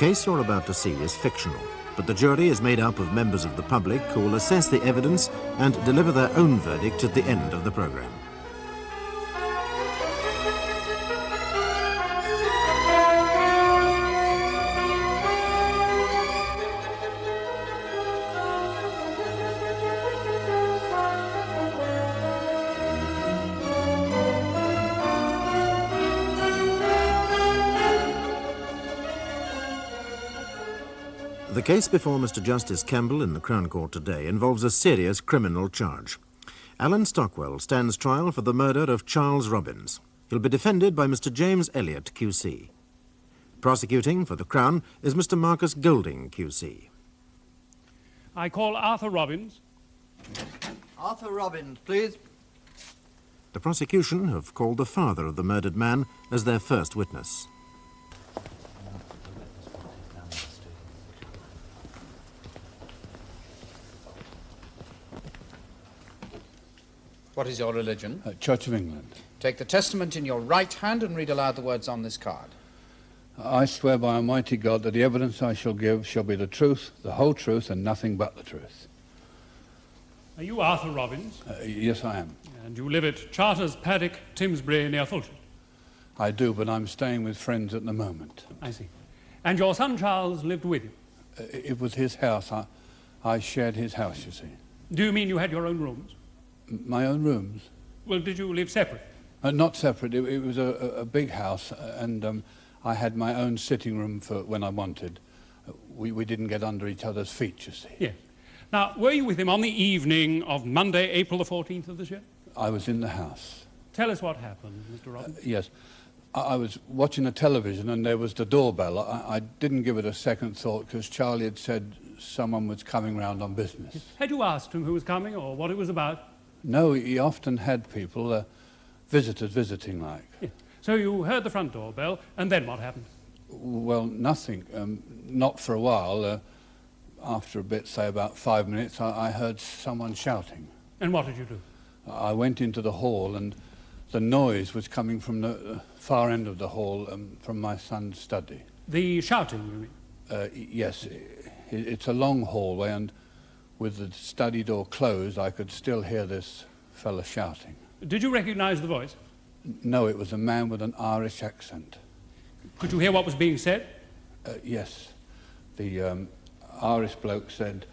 case you're about to see is fictional, but the jury is made up of members of the public who will assess the evidence and deliver their own verdict at the end of the programme. The case before Mr. Justice Campbell in the Crown Court today involves a serious criminal charge. Alan Stockwell stands trial for the murder of Charles Robbins. He'll be defended by Mr. James Elliott, QC. Prosecuting for the Crown is Mr. Marcus Golding, QC. I call Arthur Robbins. Arthur Robbins, please. The prosecution have called the father of the murdered man as their first witness. What is your religion? Church of England. Take the testament in your right hand and read aloud the words on this card. I swear by Almighty God that the evidence I shall give shall be the truth, the whole truth, and nothing but the truth. Are you Arthur Robbins? Yes, I am. And you live at Charters Paddock, Timsbury, near Fulton? I do, but I'm staying with friends at the moment. I see. And your son Charles lived with you? It was his house. I shared his house, you see. Do you mean you had your own rooms? My own rooms? Well, did you live separate? Not separate. It was a big house, and I had my own sitting room for when I wanted. We didn't get under each other's feet, you see. Yes. Now, were you with him on the evening of Monday, April the 14th of this year? I was in the house. Tell us what happened, Mr. Robbins. Yes. I was watching the television and there was the doorbell. I didn't give it a second thought because Charlie had said someone was coming round on business. Had you asked him who was coming or what it was about? No, he often had people, visitors visiting like. Yes. So you heard the front door bell, and then what happened? Well, nothing. Not for a while. After a bit, say about 5 minutes, I heard someone shouting. And what did you do? I went into the hall, and the noise was coming from the far end of the hall, from my son's study. The shouting, you mean? Yes. It's a long hallway, and with the study door closed, I could still hear this fella shouting. Did you recognise the voice? No, it was a man with an Irish accent. Could you hear what was being said? Yes. The Irish bloke said,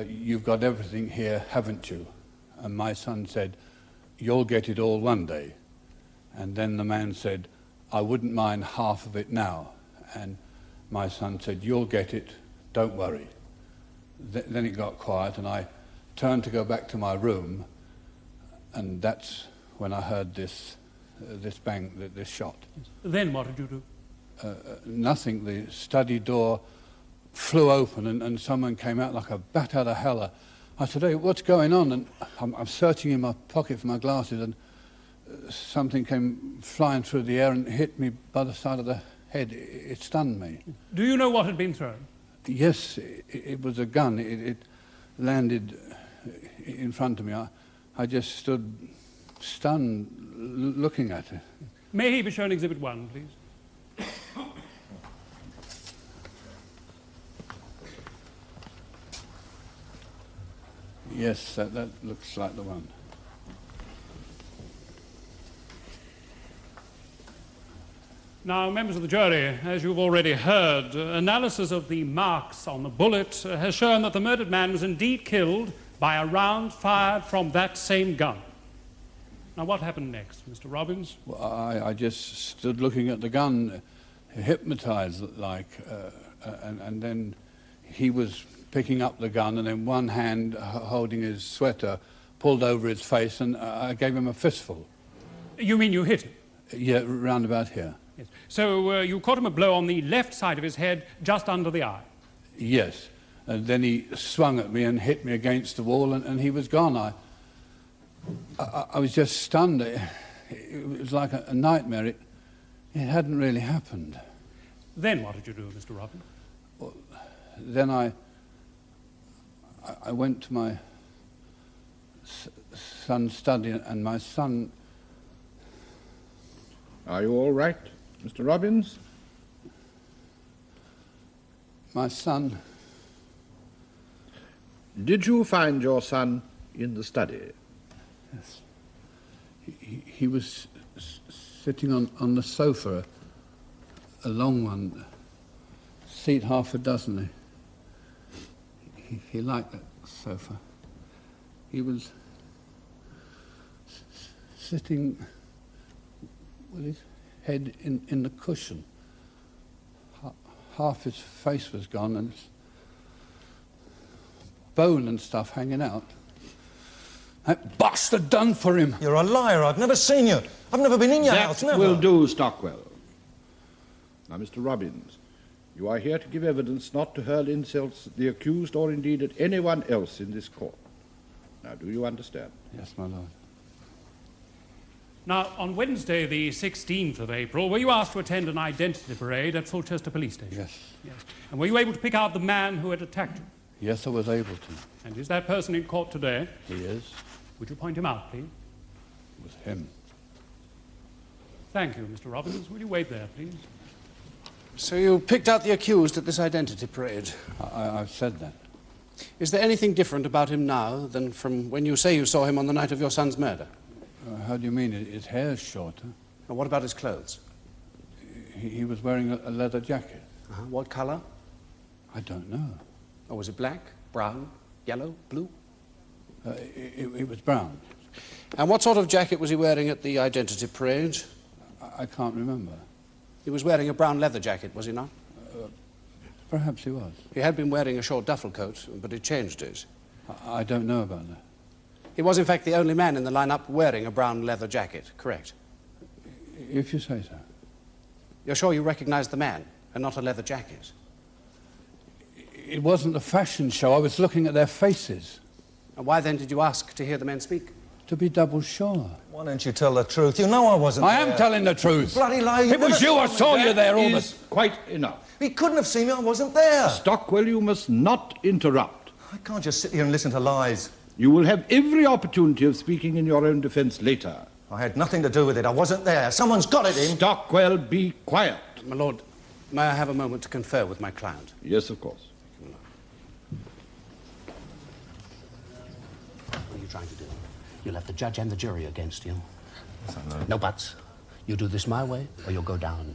"You've got everything here, haven't you?" And my son said, "You'll get it all one day." And then the man said, "I wouldn't mind half of it now." And my son said, "You'll get it, don't worry." Then it got quiet, and I turned to go back to my room, and that's when I heard this bang, this shot. Then what did you do? Nothing. The study door flew open, and someone came out like a bat out of hell. I said, "Hey, what's going on?" And I'm searching in my pocket for my glasses, and something came flying through the air and hit me by the side of the head. It stunned me. Do you know what had been thrown? Yes, it was a gun. It landed in front of me. I just stood stunned, looking at it. May he be shown Exhibit 1, please? Yes, that looks like the one. Now, members of the jury, as you've already heard, analysis of the marks on the bullet has shown that the murdered man was indeed killed by a round fired from that same gun. Now, what happened next, Mr. Robbins? Well, I just stood looking at the gun, hypnotised like, and then he was picking up the gun, and then one hand holding his sweater pulled over his face, and I gave him a fistful. You mean you hit him? Yeah, round about here. Yes. So you caught him a blow on the left side of his head, just under the eye? Yes. And then he swung at me and hit me against the wall, and he was gone. I was just stunned. It was like a nightmare. It hadn't really happened. Then what did you do, Mr. Robbins? Well, then I went to my son's study, and my son... Are you all right, Mr. Robbins? My son, Did you find your son in the study? yes. He was sitting on the sofa, a long one, seat half a dozen. He liked that sofa. He was sitting with his head in the cushion. Half his face was gone and his bone and stuff hanging out. That bastard done for him. You're a liar. I've never seen you. I've never been in your house, That never. will do, Stockwell. Now, Mr. Robbins, you are here to give evidence not to hurl insults at the accused or indeed at anyone else in this court. Now, do you understand? Yes, my lord. Now, on Wednesday, the 16th of April, were you asked to attend an identity parade at Fulchester Police Station? Yes. Yes. And were you able to pick out the man who had attacked you? Yes, I was able to. And is that person in court today? He is. Would you point him out, please? It was him. Thank you, Mr. Robbins. Will you wait there, please? So you picked out the accused at this identity parade. I've said that. Is there anything different about him now than from when you say you saw him on the night of your son's murder? How do you mean? His hair's shorter. And what about his clothes? He was wearing a leather jacket. What colour? I don't know. Or was it black, brown, yellow, blue? It was brown. And what sort of jacket was he wearing at the identity parade? I can't remember. He was wearing a brown leather jacket, was he not? Perhaps he was. He had been wearing a short duffel coat, but he changed it. I don't know about that. He was, in fact, the only man in the lineup wearing a brown leather jacket, correct? If you say so. You're sure you recognized the man and not a leather jacket? It wasn't a fashion show. I was looking at their faces. And why then did you ask to hear the men speak? To be double sure. Why don't you tell the truth? You know I wasn't I there. am telling the truth. Bloody liar. It was you. I saw you there all Is quite enough. He couldn't have seen me. I wasn't there. Stockwell, you must not interrupt. I can't just sit here and listen to lies. You will have every opportunity of speaking in your own defence later. I had nothing to do with it. I wasn't there. Someone's got it in. Stockwell, be quiet. My lord, may I have a moment to confer with my client? Yes, of course. What are you trying to do? You left the judge and the jury against you. No buts. You do this my way, or you'll go down.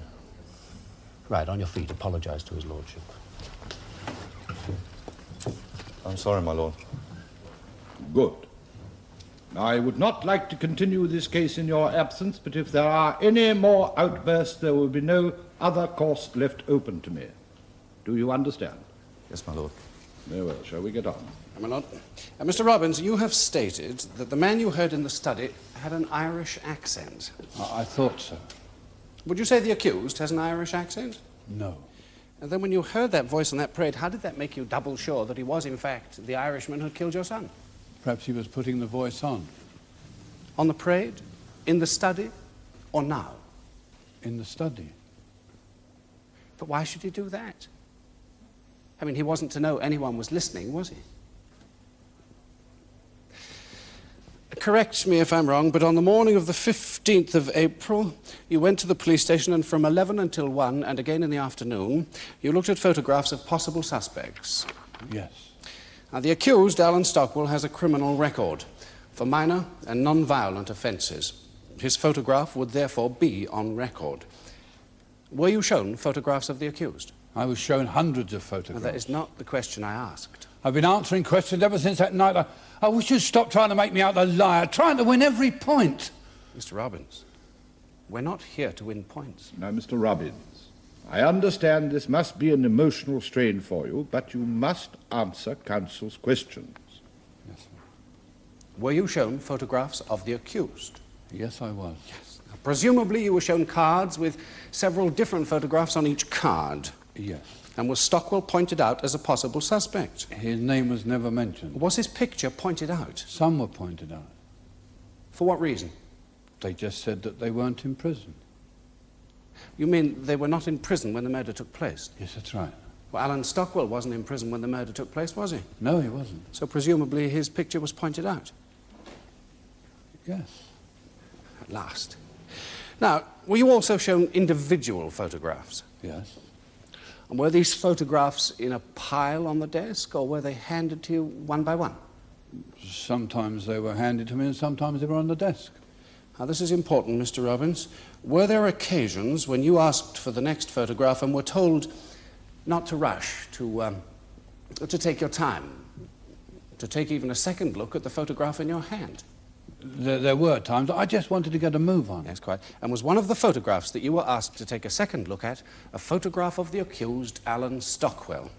Right, on your feet, apologise to his lordship. I'm sorry, my lord. Good. Now, I would not like to continue this case in your absence, but if there are any more outbursts, there will be no other course left open to me. Do you understand? Yes, my lord. Very well. Shall we get on? My lord. Mr. Robbins, you have stated that the man you heard in the study had an Irish accent. I thought so. Would you say the accused has an Irish accent? No. And then when you heard that voice on that parade, how did that make you double sure that he was, in fact, the Irishman who killed your son? Perhaps he was putting the voice on. On the parade? In the study? Or now? In the study. But why should he do that? I mean, he wasn't to know anyone was listening, was he? Correct me if I'm wrong, but on the morning of the 15th of April, you went to the police station and from 11 until 1, and again in the afternoon, you looked at photographs of possible suspects. Yes. Now, the accused, Alan Stockwell, has a criminal record for minor and non-violent offences. His photograph would therefore be on record. Were you shown photographs of the accused? I was shown hundreds of Now, photographs. that is not the question I asked. I've been answering questions ever since that night. I wish you'd stop trying to make me out a liar, trying to win every point. Mr. Robbins, we're not here to win points. Now, Mr. Robbins, I understand this must be an emotional strain for you, but you must answer counsel's questions. Yes, sir. Were you shown photographs of the accused? Yes, I was. Now, presumably you were shown cards with several different photographs on each card. Yes. And was Stockwell pointed out as a possible suspect? His name was never mentioned. Was his picture pointed out? Some were pointed out. For what reason? They just said that they weren't in prison. You mean they were not in prison when the murder took place? Yes, that's right. Well, Alan Stockwell wasn't in prison when the murder took place, was he? No, he wasn't. So presumably his picture was pointed out. Yes. At last. Now, were you also shown individual photographs? Yes. And were these photographs in a pile on the desk, or were they handed to you one by one? Sometimes they were handed to me and sometimes they were on the desk. Now, this is important, Mr. Robbins. Were there occasions when you asked for the next photograph and were told not to rush, to take your time, to take even a second look at the photograph in your hand? There were times. I just wanted to get a move on. Yes, quite. And was one of the photographs that you were asked to take a second look at a photograph of the accused, Alan Stockwell?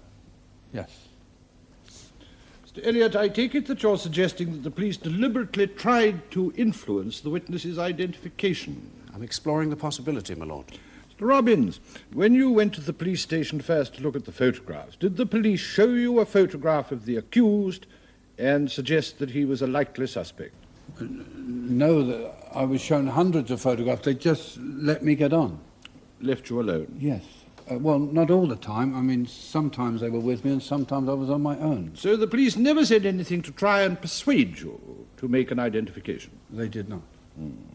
Yes. Mr. Elliot, I take it that you're suggesting that the police deliberately tried to influence the witness's identification. I'm exploring the possibility, my lord. Mr. Robbins, when you went to the police station first to look at the photographs, did the police show you a photograph of the accused and suggest that he was a likely suspect? No, I was shown hundreds of photographs. They just let me get on. Left you alone? Yes. Well, not all the time. I mean, sometimes they were with me and sometimes I was on my own. So the police never said anything to try and persuade you to make an identification? They did not.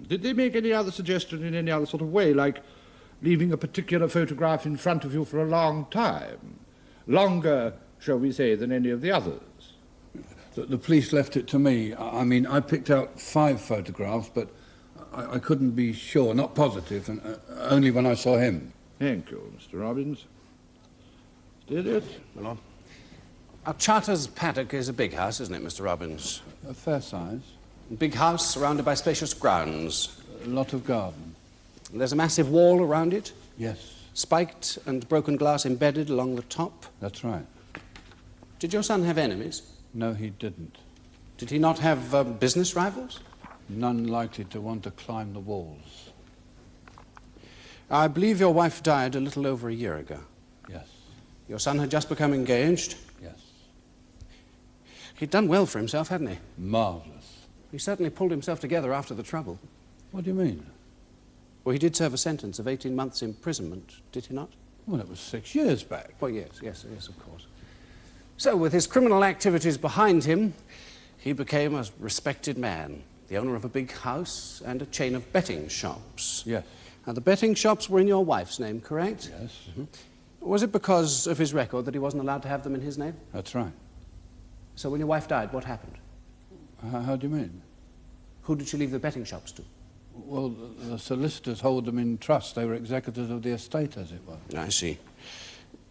Did they make any other suggestion in any other sort of way, like leaving a particular photograph in front of you for a long time? Longer, shall we say, than any of the others? The police left it to me. I mean, I picked out 5 photographs, but I couldn't be sure, not positive, and only when I saw him. Thank you, Mr. Robbins. Mr. Elliot? My lord. Our Charters paddock is a big house, isn't it, Mr. Robbins? A fair size. Big house surrounded by spacious grounds. A lot of garden. And there's a massive wall around it, Yes, spiked and broken glass embedded along the top. that's right. Did your son have enemies? No, he didn't. Did he not have business rivals? None likely to want to climb the walls. I believe your wife died a little over a year ago. Yes, Your son had just become engaged. yes. He'd done well for himself, hadn't he? Marvellous. He certainly pulled himself together after the trouble. What do you mean? Well, he did serve a sentence of 18 months' imprisonment, did he not? Well, it was 6 years back. Well, yes, of course. So, with his criminal activities behind him, he became a respected man, the owner of a big house and a chain of betting shops. Yes. Now, the betting shops were in your wife's name, correct? Yes, Was it because of his record that he wasn't allowed to have them in his name? that's right. So, when your wife died, what happened? How do you mean? Who did she leave the betting shops to? Well, the solicitors hold them in trust. They were executors of the estate, as it were. I see.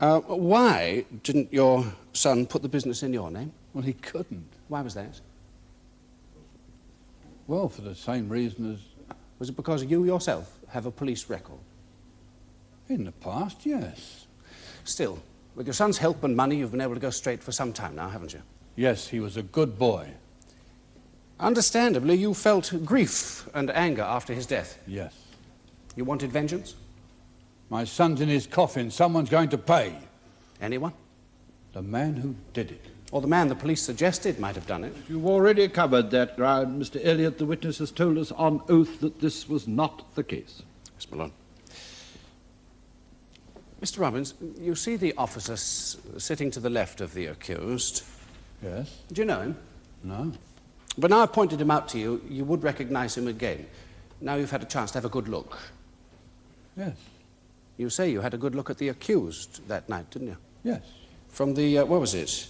Why didn't your son put the business in your name? Well, he couldn't. Why was that? Well, for the same reason as Was it because you yourself have a police record? in the past, yes. Still, with your son's help and money, you've been able to go straight for some time now, haven't you? Yes, he was a good boy. Understandably, you felt grief and anger after his death. Yes. You wanted vengeance? My son's in his coffin. Someone's going to pay. Anyone? The man who did it. Or the man the police suggested might have done it. You've already covered that ground, Mr. Elliot. The witness has told us on oath that this was not the case. Yes, my lord. Mr. Robbins, you see the officer sitting to the left of the accused. Yes? Do you know him? No? But now I've pointed him out to you, you would recognize him again. Now you've had a chance to have a good look. Yes. You say you had a good look at the accused that night, didn't you? Yes. From the, what was it?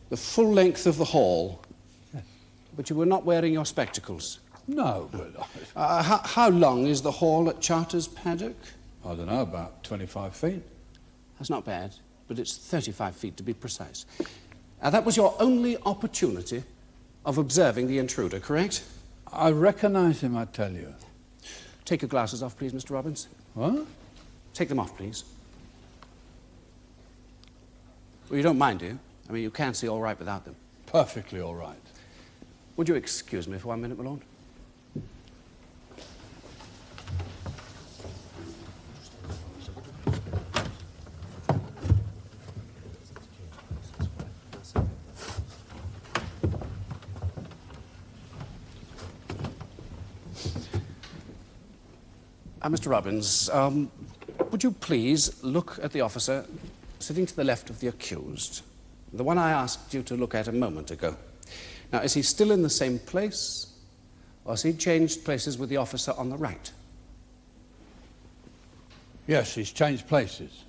The full length of the hall. Yes. But you were not wearing your spectacles. No, but How long is the hall at Charters Paddock? I don't know, about 25 feet. That's not bad, but it's 35 feet to be precise. That was your only opportunity of observing the intruder, correct? I recognize him, I tell you. Take your glasses off, please, Mr. Robbins. What? Take them off, please. Well, you don't mind, do you? I mean, you can see all right without them. Perfectly all right. Would you excuse me for 1 minute, my lord? Mr. Robbins, would you please look at the officer sitting to the left of the accused, the one I asked you to look at a moment ago. Now, is he still in the same place, or has he changed places with the officer on the right? Yes, he's changed places.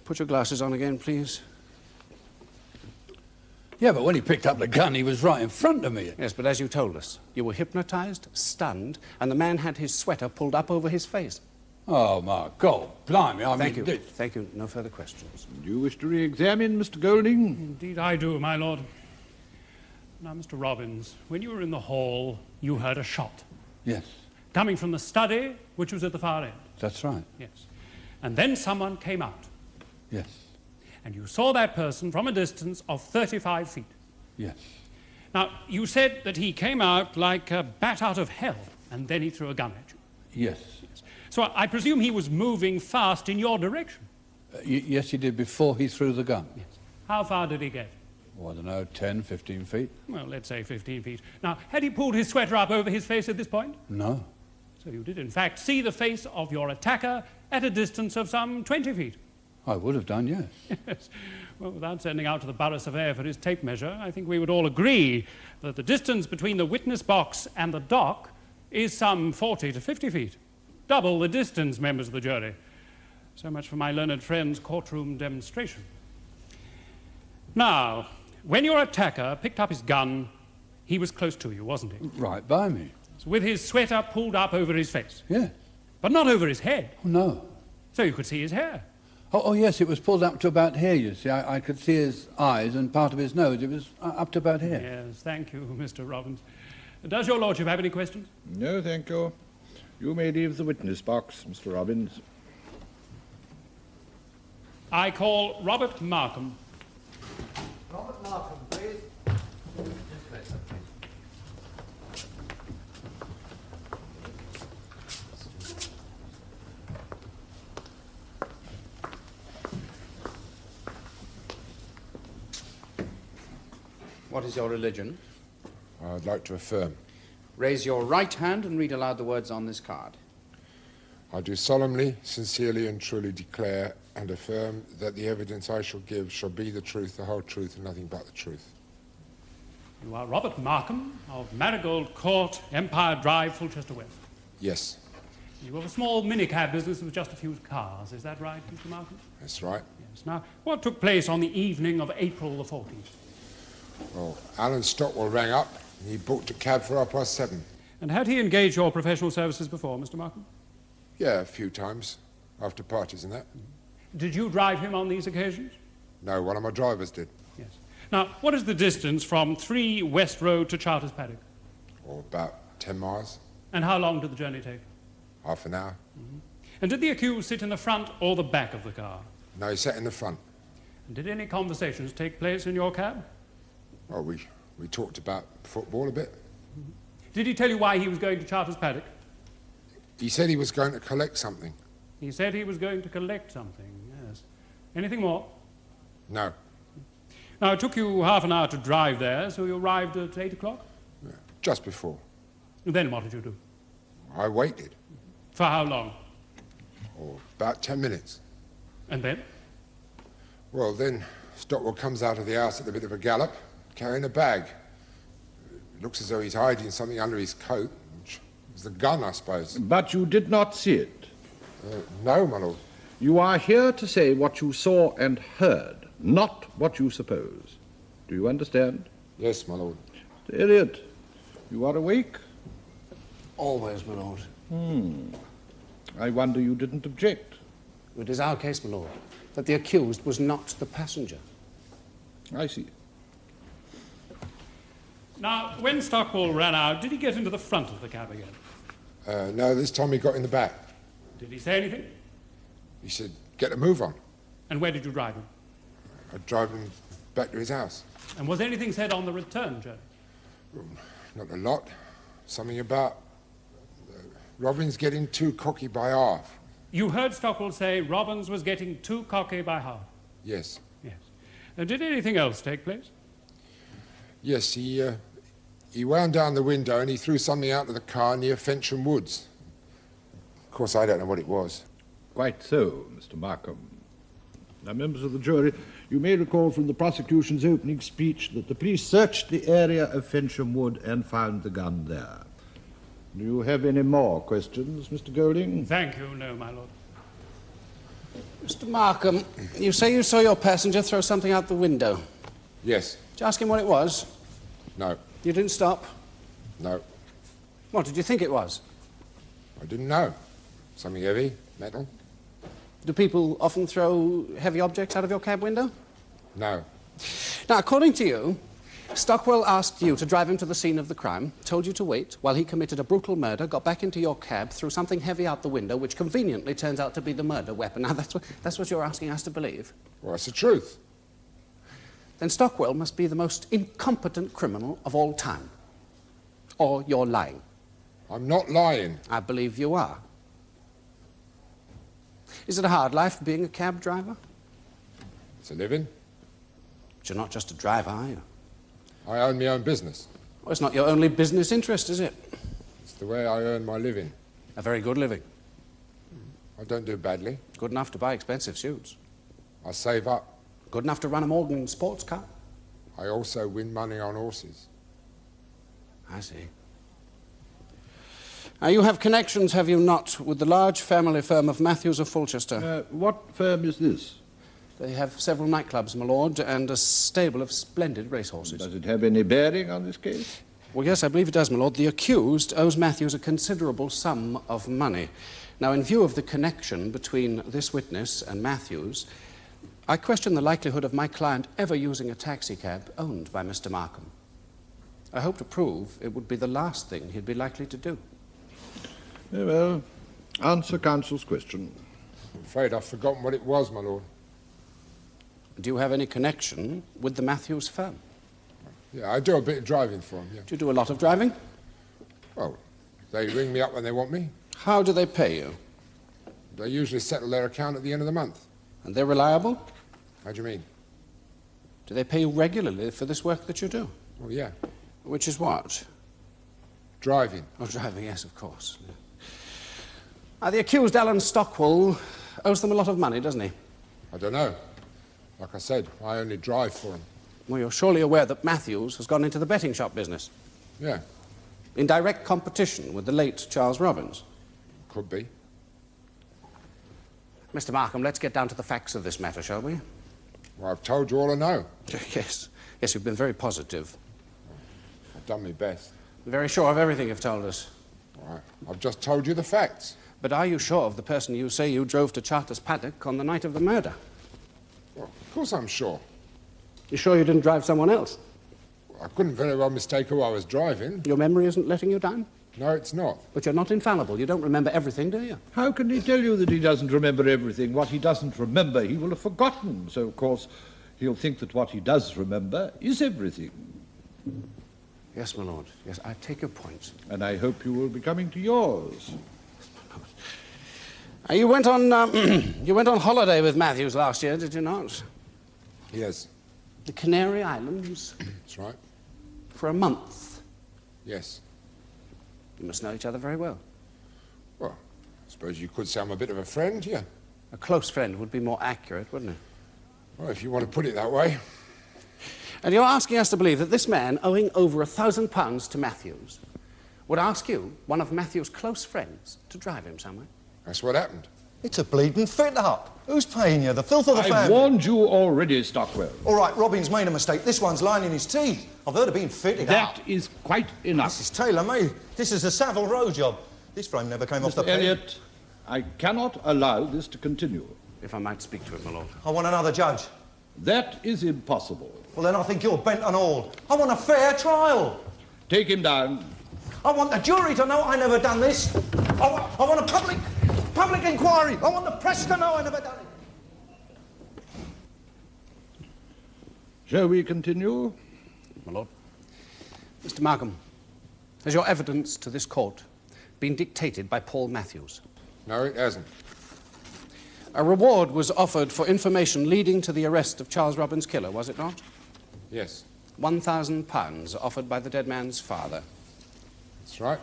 Put your glasses on again, please. Yeah, but when he picked up the gun, he was right in front of me. Yes, but as you told us, you were hypnotized, stunned, and the man had his sweater pulled up over his face. Oh, my God, blimey, I Thank mean... you. Thank you. No further questions. Do you wish to re-examine Mr. Golding? Indeed I do, my lord. Now, Mr. Robbins, when you were in the hall, you heard a shot. Yes, Coming from the study, which was at the far end. that's right. Yes. And then someone came out. Yes, And you saw that person from a distance of 35 feet. yes. Now, you said that he came out like a bat out of hell, and then he threw a gun at you. Yes. So I presume he was moving fast in your direction. Yes, he did before he threw the gun. Yes. How far did he get? Oh, I don't know, 10, 15 feet? Well, let's say 15 feet. Now, had he pulled his sweater up over his face at this point? No. So you did, in fact, see the face of your attacker at a distance of some 20 feet. I would have done, yes. Yes. Well, without sending out to the borough surveyor for his tape measure, I think we would all agree that the distance between the witness box and the dock is some 40 to 50 feet. Double the distance, members of the jury. So much for my learned friend's courtroom demonstration. Now, when your attacker picked up his gun, he was close to you, wasn't he? Right by me. So with his sweater pulled up over his face, Yeah. but not over his head, Oh, no. so you could see his hair. Oh, yes, it was pulled up to about here, you see. I could see his eyes and part of his nose. It was up to about here. Yes, thank you, Mr. Robbins. Does your lordship have any questions? No, thank you. You may leave the witness box, Mr. Robbins. I call Robert Markham. Robert Markham, please. This way, sir, please. What is your religion? I'd like to affirm. Raise your right hand and read aloud the words on this card. I do solemnly, sincerely and truly declare and affirm that the evidence I shall give shall be the truth, the whole truth and nothing but the truth. You are Robert Markham of Marigold Court, Empire Drive, Fulchester West. Yes, You have a small minicab business with just a few cars. Is that right, Mr. Markham? that's right. Yes. Now, what took place on the evening of April the 14th? Well, Alan Stockwell rang up and he booked a cab for 7:30. And had he engaged your professional services before, Mr. Markham? Yeah, a few times, after parties and that. Did you drive him on these occasions? No, one of my drivers did. Yes. Now, what is the distance from 3 West Road to Charters Paddock? Or about 10 miles, And how long did the journey take? half an hour. And did the accused sit in the front or the back of the car? No, he sat in the front. And did any conversations take place in your cab? Well, we talked about football a bit. Did he tell you why he was going to Charters Paddock? He said he was going to collect something. He said he was going to collect something, yes. Anything more? No, Now, it took you half an hour to drive there, so you arrived at 8 o'clock? just before. Then what did you do? I waited. For how long? Or about 10 minutes. And then? Well, then Stockwell comes out of the house at a bit of a gallop, carrying a bag. It looks as though he's hiding something under his coat, which is the gun, I suppose. But you did not see it. No, my lord. You are here to say what you saw and heard, not what you suppose. Do you understand? Yes, my lord. Elliot, you are awake? Always, my lord. I wonder you didn't object. It is our case, my lord, that the accused was not the passenger. I see. Now, when Stockwell ran out, did he get into the front of the cab again? No, this time he got in the back. Did he say anything? He said, get a move on. And where did you drive him? I'd drive him back to his house. And was anything said on the return journey? Not a lot. Something about Robbins getting too cocky by half. You heard Stockwell say Robbins was getting too cocky by half. Yes. Yes. Did anything else take place? Yes, he wound down the window and he threw something out of the car near Fensham Woods. Of course, I don't know what it was. Quite so, Mr. Markham. Now, members of the jury, you may recall from the prosecution's opening speech that the police searched the area of Fensham Wood and found the gun there. Do you have any more questions, Mr. Golding? Thank you, no, my lord. Mr. Markham, you say you saw your passenger throw something out the window. Yes. Did you ask him what it was? No. You didn't stop? No. What did you think it was? I didn't know. Something heavy, metal? Do people often throw heavy objects out of your cab window? No. Now, according to you, Stockwell asked you to drive him to the scene of the crime, told you to wait while he committed a brutal murder, got back into your cab, threw something heavy out the window, which conveniently turns out to be the murder weapon. Now, that's what you're asking us to believe. Well, that's the truth. Then Stockwell must be the most incompetent criminal of all time. Or you're lying. I'm not lying. I believe you are. Is it a hard life being a cab driver? It's a living. But you're not just a driver, are you? I own my own business. Well, it's not your only business interest, is it? It's the way I earn my living. A very good living. I don't do badly. Good enough to buy expensive suits. I save up. Good enough to run a Morgan sports car. I also win money on horses. I see. Now, you have connections, have you not, with the large family firm of Matthews of Fulchester? What firm is this? They have several nightclubs, my lord, and a stable of splendid racehorses. Does it have any bearing on this case? Well, yes, I believe it does, my lord. The accused owes Matthews a considerable sum of money. Now, in view of the connection between this witness and Matthews, I question the likelihood of my client ever using a taxicab owned by Mr. Markham. I hope to prove it would be the last thing he'd be likely to do. Very well. Answer counsel's question. I'm afraid I've forgotten what it was, my lord. Do you have any connection with the Matthews firm? Yeah, I do a bit of driving for them, yeah. Do you do a lot of driving? Well, they ring me up when they want me. How do they pay you? They usually settle their account at the end of the month. And they're reliable? How do you mean? Do they pay you regularly for this work that you do? Well, yeah. Which is what? Driving. Oh, driving, yes, of course. Now, the accused, Alan Stockwell, owes them a lot of money, doesn't he? I don't know. Like I said, I only drive for them. Well, you're surely aware that Matthews has gone into the betting shop business. Yeah, In direct competition with the late Charles Robbins. could be. Mr. Markham, let's get down to the facts of this matter, shall we? Well, I've told you all I know. Yes. Yes, you've been very positive. I've done my best. Very sure of everything you've told us. All right. I've just told you the facts. But are you sure of the person you say you drove to Charters Paddock on the night of the murder? Well, of course I'm sure. You sure you didn't drive someone else? I couldn't very well mistake who I was driving. Your memory isn't letting you down? No, it's not. But you're not infallible. You don't remember everything, do you? How can he tell you that he doesn't remember everything? What he doesn't remember, he will have forgotten. So, of course, he'll think that what he does remember is everything. Yes, my lord. Yes, I take your point. And I hope you will be coming to yours. You went on you went on holiday with Matthews last year, did you not? Yes, The Canary Islands that's right. for a month. Yes. You must know each other very well. Well, I suppose you could say I'm a bit of a friend, yeah. A close friend would be more accurate, wouldn't it? Well, if you want to put it that way. And you're asking us to believe that this man, owing over £1,000 to Matthews, would ask you, one of Matthews' close friends, to drive him somewhere? That's what happened. It's a bleeding fit-up. Who's paying you? The filth of the I family? warned you already, Stockwell. All right, Robin's made a mistake. This one's lying in his teeth. I've heard of being fitted up. That is quite enough. This is tailor-made. This is a Savile Row job. This frame never came off the Mr. peg. Elliot, I cannot allow this to continue. If I might speak to him, my lord. I want another judge. That is impossible. Well, then I think you're bent on all. I want a fair trial. Take him down. I want the jury to know I never done this. I want a public inquiry. I want the press to know I never done it. Shall we continue? My lord. Mr. Markham, has your evidence to this court been dictated by Paul Matthews? No, it hasn't. A reward was offered for information leading to the arrest of Charles Robbins' killer, was it not? Yes, £1,000 offered by the dead man's father. that's right.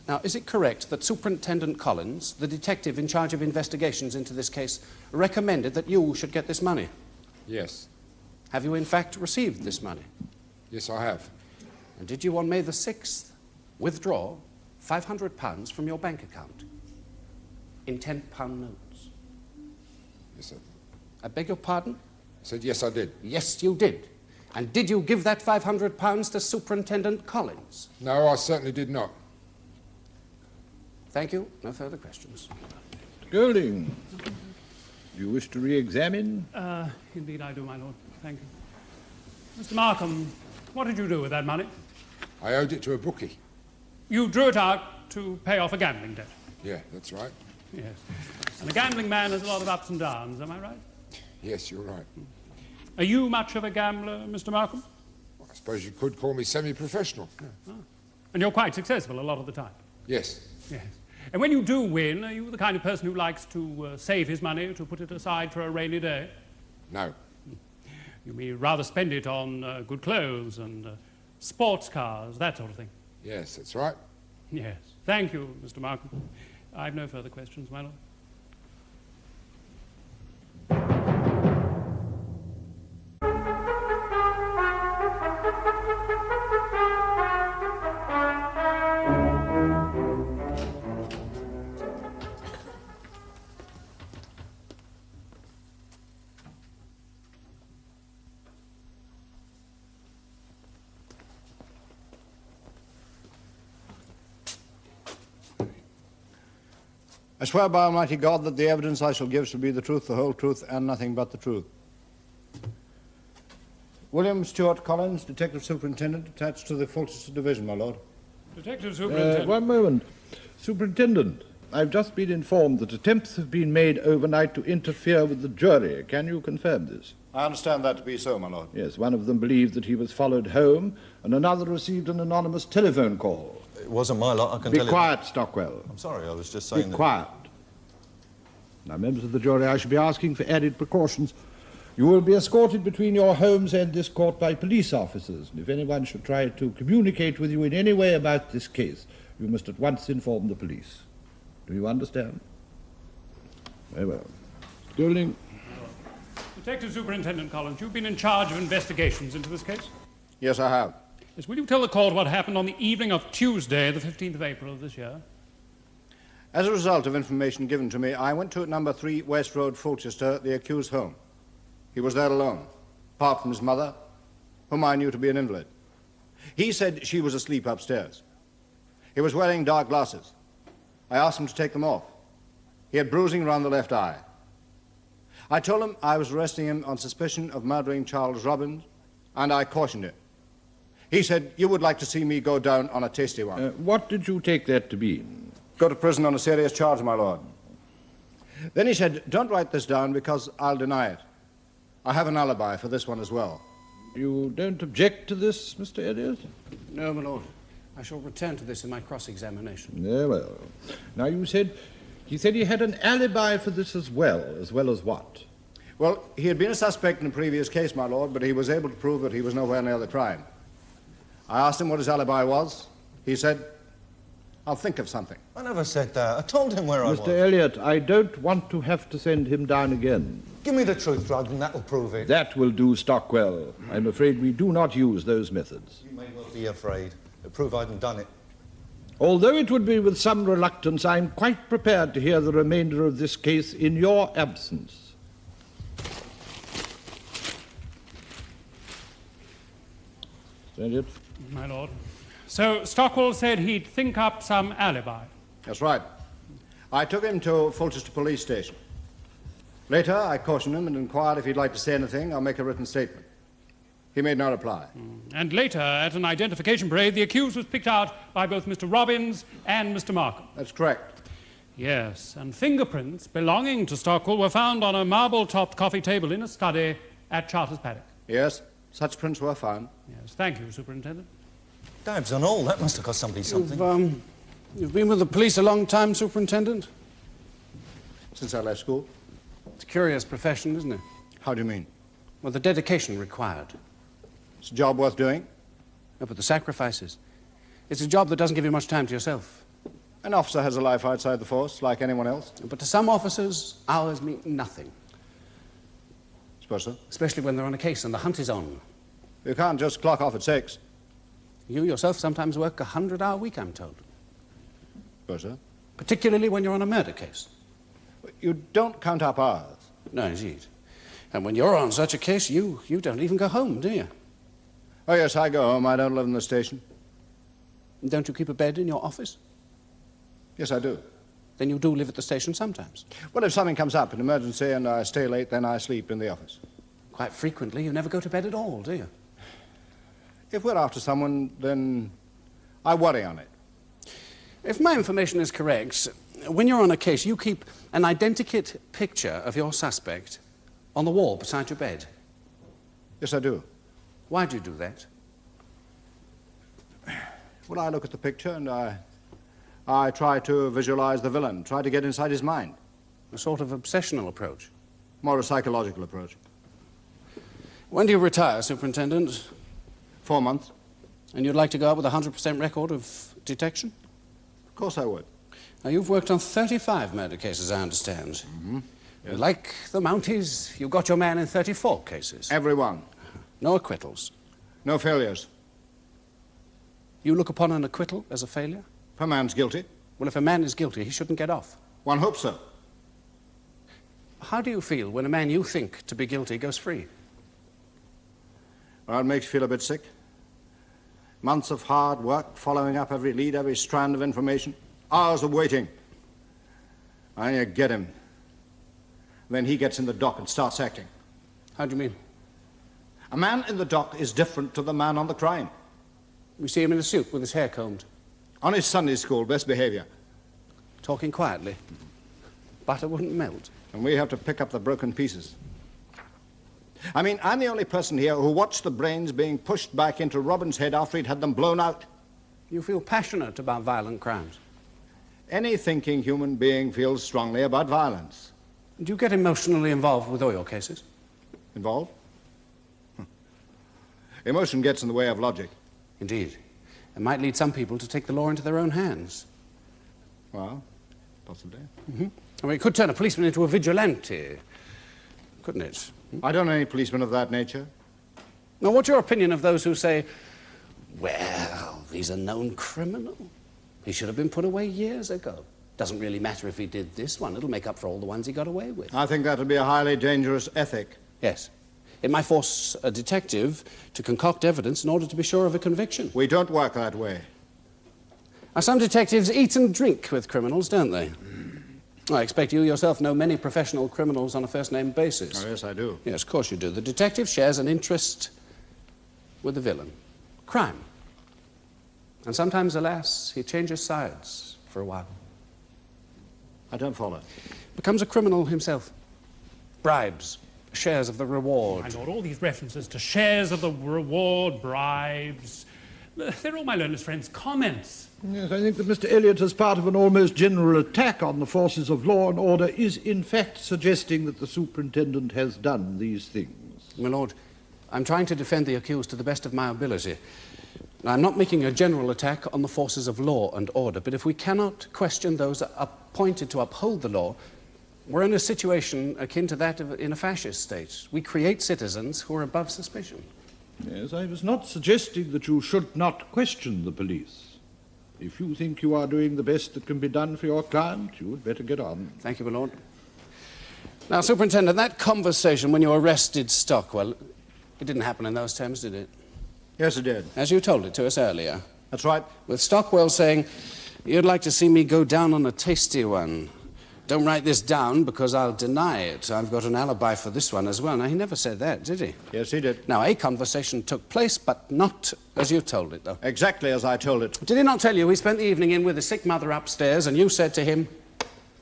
Now, is it correct that Superintendent Collins, the detective in charge of investigations into this case, recommended that you should get this money? Yes. Have you in fact received this money? Yes, I have. And did you on May the 6th withdraw £500 from your bank account in £10 notes? Yes, sir. I beg your pardon? I said yes, I did. Yes, you did. And did you give that £500 to Superintendent Collins? No, I certainly did not. Thank you. No further questions. Golding, do you wish to re-examine? Indeed I do, my lord. Thank you. Mr. Markham, what did you do with that money? I owed it to a bookie. You drew it out to pay off a gambling debt. Yeah, that's right. Yes. And a gambling man has a lot of ups and downs, am I right? Yes, you're right. Are you much of a gambler, Mr. Markham? I suppose you could call me semi-professional. Yeah. And you're quite successful a lot of the time. Yes. Yes. And when you do win, are you the kind of person who likes to save his money, to put it aside for a rainy day? No. You may rather spend it on good clothes and sports cars, that sort of thing. Yes, that's right. Yes. Thank you, Mr. Markham. I have no further questions, my lord. I swear by Almighty God that the evidence I shall give shall be the truth, the whole truth, and nothing but the truth. William Stuart Collins, Detective Superintendent, attached to the Fulchester Division, my lord. Detective Superintendent. One moment. Superintendent, I've just been informed that attempts have been made overnight to interfere with the jury. Can you confirm this? I understand that to be so, my lord. Yes, one of them believed that he was followed home, and another received an anonymous telephone call. It wasn't my lot, I can Be tell quiet, Stockwell. I'm sorry, I was just saying Be quiet. Now, members of the jury, I shall be asking for added precautions. You will be escorted between your homes and this court by police officers, and if anyone should try to communicate with you in any way about this case, you must at once inform the police. Do you understand? Very well. Golding. Detective Superintendent Collins, you've been in charge of investigations into this case? Yes, I have. Yes, will you tell the court what happened on the evening of Tuesday, the 15th of April of this year? As a result of information given to me, I went to number 3 West Road, Fulchester, the accused's home. He was there alone, apart from his mother, whom I knew to be an invalid. He said she was asleep upstairs. He was wearing dark glasses. I asked him to take them off. He had bruising around the left eye. I told him I was arresting him on suspicion of murdering Charles Robbins, and I cautioned him. He said, you would like to see me go down on a tasty one. What did you take that to be? Go to prison on a serious charge, my lord. Then he said, don't write this down because I'll deny it. I have an alibi for this one as well. You don't object to this, Mr. Elliot? No, my lord. I shall return to this in my cross-examination. Yeah, well. Now, he said he had an alibi for this as well as what? Well, he had been a suspect in a previous case, my lord, but he was able to prove that he was nowhere near the crime. I asked him what his alibi was. He said, I'll think of something. I never said that. I told him where I was. Mr. Elliot, I don't want to have to send him down again. Give me the truth, Rod, and that'll prove it. That will do, Stockwell. I'm afraid we do not use those methods. You may well be afraid. It'll prove I hadn't done it. Although it would be with some reluctance, I'm quite prepared to hear the remainder of this case in your absence. Elliot? My lord. So Stockwell said he'd think up some alibi. That's right. I took him to Fulchester Police Station. Later, I cautioned him and inquired if he'd like to say anything or make a written statement. He made no reply. And later, at an identification parade, the accused was picked out by both Mr. Robbins and Mr. Markham. That's correct. Yes, and fingerprints belonging to Stockwell were found on a marble-topped coffee table in a study at Charters Paddock. Yes, such prints were found. Yes, thank you, Superintendent. Dabs and all. That must have cost somebody something. You've been with the police a long time, Superintendent? Since I left school. It's a curious profession, isn't it? How do you mean? Well, the dedication required. It's a job worth doing. No, but the sacrifices. It's a job that doesn't give you much time to yourself. An officer has a life outside the force, like anyone else. But to some officers, hours mean nothing. Suppose so. Especially when they're on a case and the hunt is on. You can't just clock off at 6. You yourself sometimes work a 100-hour week, I'm told. Suppose so. Particularly when you're on a murder case. You don't count up hours. No, indeed. And when you're on such a case, you don't even go home, do you? Oh, yes, I go home. I don't live in the station. Don't you keep a bed in your office? Yes, I do. Then you do live at the station sometimes. Well, if something comes up, an emergency, and I stay late, then I sleep in the office. Quite frequently, you never go to bed at all, do you? If we're after someone, then I worry on it. If my information is correct, when you're on a case, you keep an identikit picture of your suspect on the wall beside your bed. Yes, I do. Why do you do that? Well, I look at the picture and I try to visualize the villain, try to get inside his mind. A sort of obsessional approach? More a psychological approach. When do you retire, Superintendent? 4 months. And you'd like to go out with a 100% record of detection? Of course I would. Now, you've worked on 35 murder cases, I understand. Mm-hmm. Yes. Like the Mounties, you got your man in 34 cases. Every one. No acquittals. No failures. You look upon an acquittal as a failure? If a man's guilty. Well, if a man is guilty, he shouldn't get off. One hopes so. How do you feel when a man you think to be guilty goes free? Well, it makes you feel a bit sick. Months of hard work, following up every lead, every strand of information. Hours of waiting. And you get him. Then he gets in the dock and starts acting. How do you mean? A man in the dock is different to the man on the crime. We see him in a suit with his hair combed. On his Sunday school, best behavior. Talking quietly. Butter wouldn't melt. And we have to pick up the broken pieces. I mean, I'm the only person here who watched the brains being pushed back into Robin's head after he'd had them blown out. You feel passionate about violent crimes? Any thinking human being feels strongly about violence. Do you get emotionally involved with all your cases? Involved? Emotion gets in the way of logic. Indeed. It might lead some people to take the law into their own hands. Well, possibly. Mm-hmm. I mean, it could turn a policeman into a vigilante, couldn't it? I don't know any policemen of that nature. Now, what's your opinion of those who say, well, he's a known criminal. He should have been put away years ago. Doesn't really matter if he did this one. It'll make up for all the ones he got away with. I think that would be a highly dangerous ethic. Yes. It might force a detective to concoct evidence in order to be sure of a conviction. We don't work that way. Now, some detectives eat and drink with criminals, don't they? I expect you yourself know many professional criminals on a first-name basis. Oh, yes, I do. Yes, of course you do. The detective shares an interest with the villain. Crime. And sometimes, alas, he changes sides for a while. I don't follow. Becomes a criminal himself. Bribes. Shares of the reward. My lord, all these references to shares of the reward, bribes, they're all my learned friend's comments. Yes, I think that Mr. Elliot, as part of an almost general attack on the forces of law and order, is in fact suggesting that the superintendent has done these things. My lord, I'm trying to defend the accused to the best of my ability. I'm not making a general attack on the forces of law and order, but if we cannot question those appointed to uphold the law, we're in a situation akin to that in a fascist state. We create citizens who are above suspicion. Yes, I was not suggesting that you should not question the police. If you think you are doing the best that can be done for your client, you had better get on. Thank you, my lord. Now, Superintendent, that conversation when you arrested Stockwell, it didn't happen in those terms, did it? Yes, it did. As you told it to us earlier. That's right. With Stockwell saying, you'd like to see me go down on a tasty one. Don't write this down because I'll deny it. I've got an alibi for this one as well. Now, he never said that, did he? Yes, he did. Now, a conversation took place, but not as you told it, though. Exactly as I told it. Did he not tell you he spent the evening in with his sick mother upstairs and you said to him,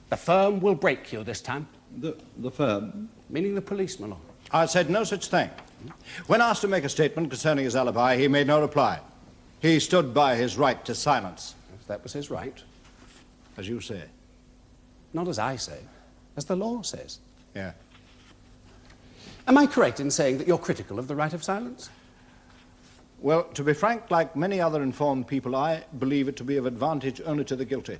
the firm will break you this time? The firm? Meaning the police, my lord. I said no such thing. When asked to make a statement concerning his alibi, he made no reply. He stood by his right to silence. That was his right. As you say. Not as I say, as the law says. Yeah. Am I correct in saying that you're critical of the right of silence? Well, to be frank, like many other informed people, I believe it to be of advantage only to the guilty.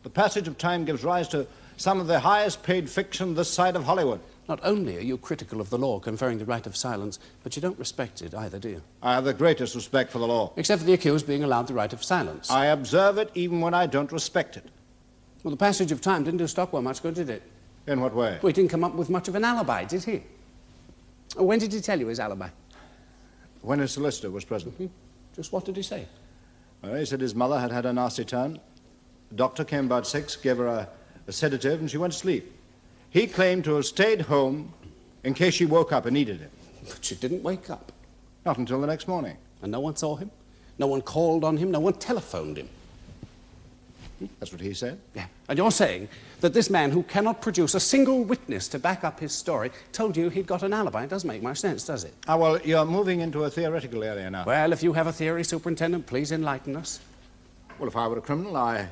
The passage of time gives rise to some of the highest paid fiction this side of Hollywood. Not only are you critical of the law conferring the right of silence, but you don't respect it either, do you? I have the greatest respect for the law. Except for the accused being allowed the right of silence. I observe it even when I don't respect it. Well, the passage of time didn't do Stockwell much good, did it? In what way? Well, he didn't come up with much of an alibi, did he? When did he tell you his alibi? When his solicitor was present. Just what did he say? Well, he said his mother had had a nasty turn. The doctor came about 6, gave her a sedative, and she went to sleep. He claimed to have stayed home in case she woke up and needed him. But she didn't wake up. Not until the next morning. And no one saw him? No one called on him? No one telephoned him? That's what he said. Yeah. And you're saying that this man who cannot produce a single witness to back up his story told you he'd got an alibi? It doesn't make much sense, does it? Ah, well, you're moving into a theoretical area now. Well, if you have a theory, Superintendent, please enlighten us. Well, if I were a criminal, I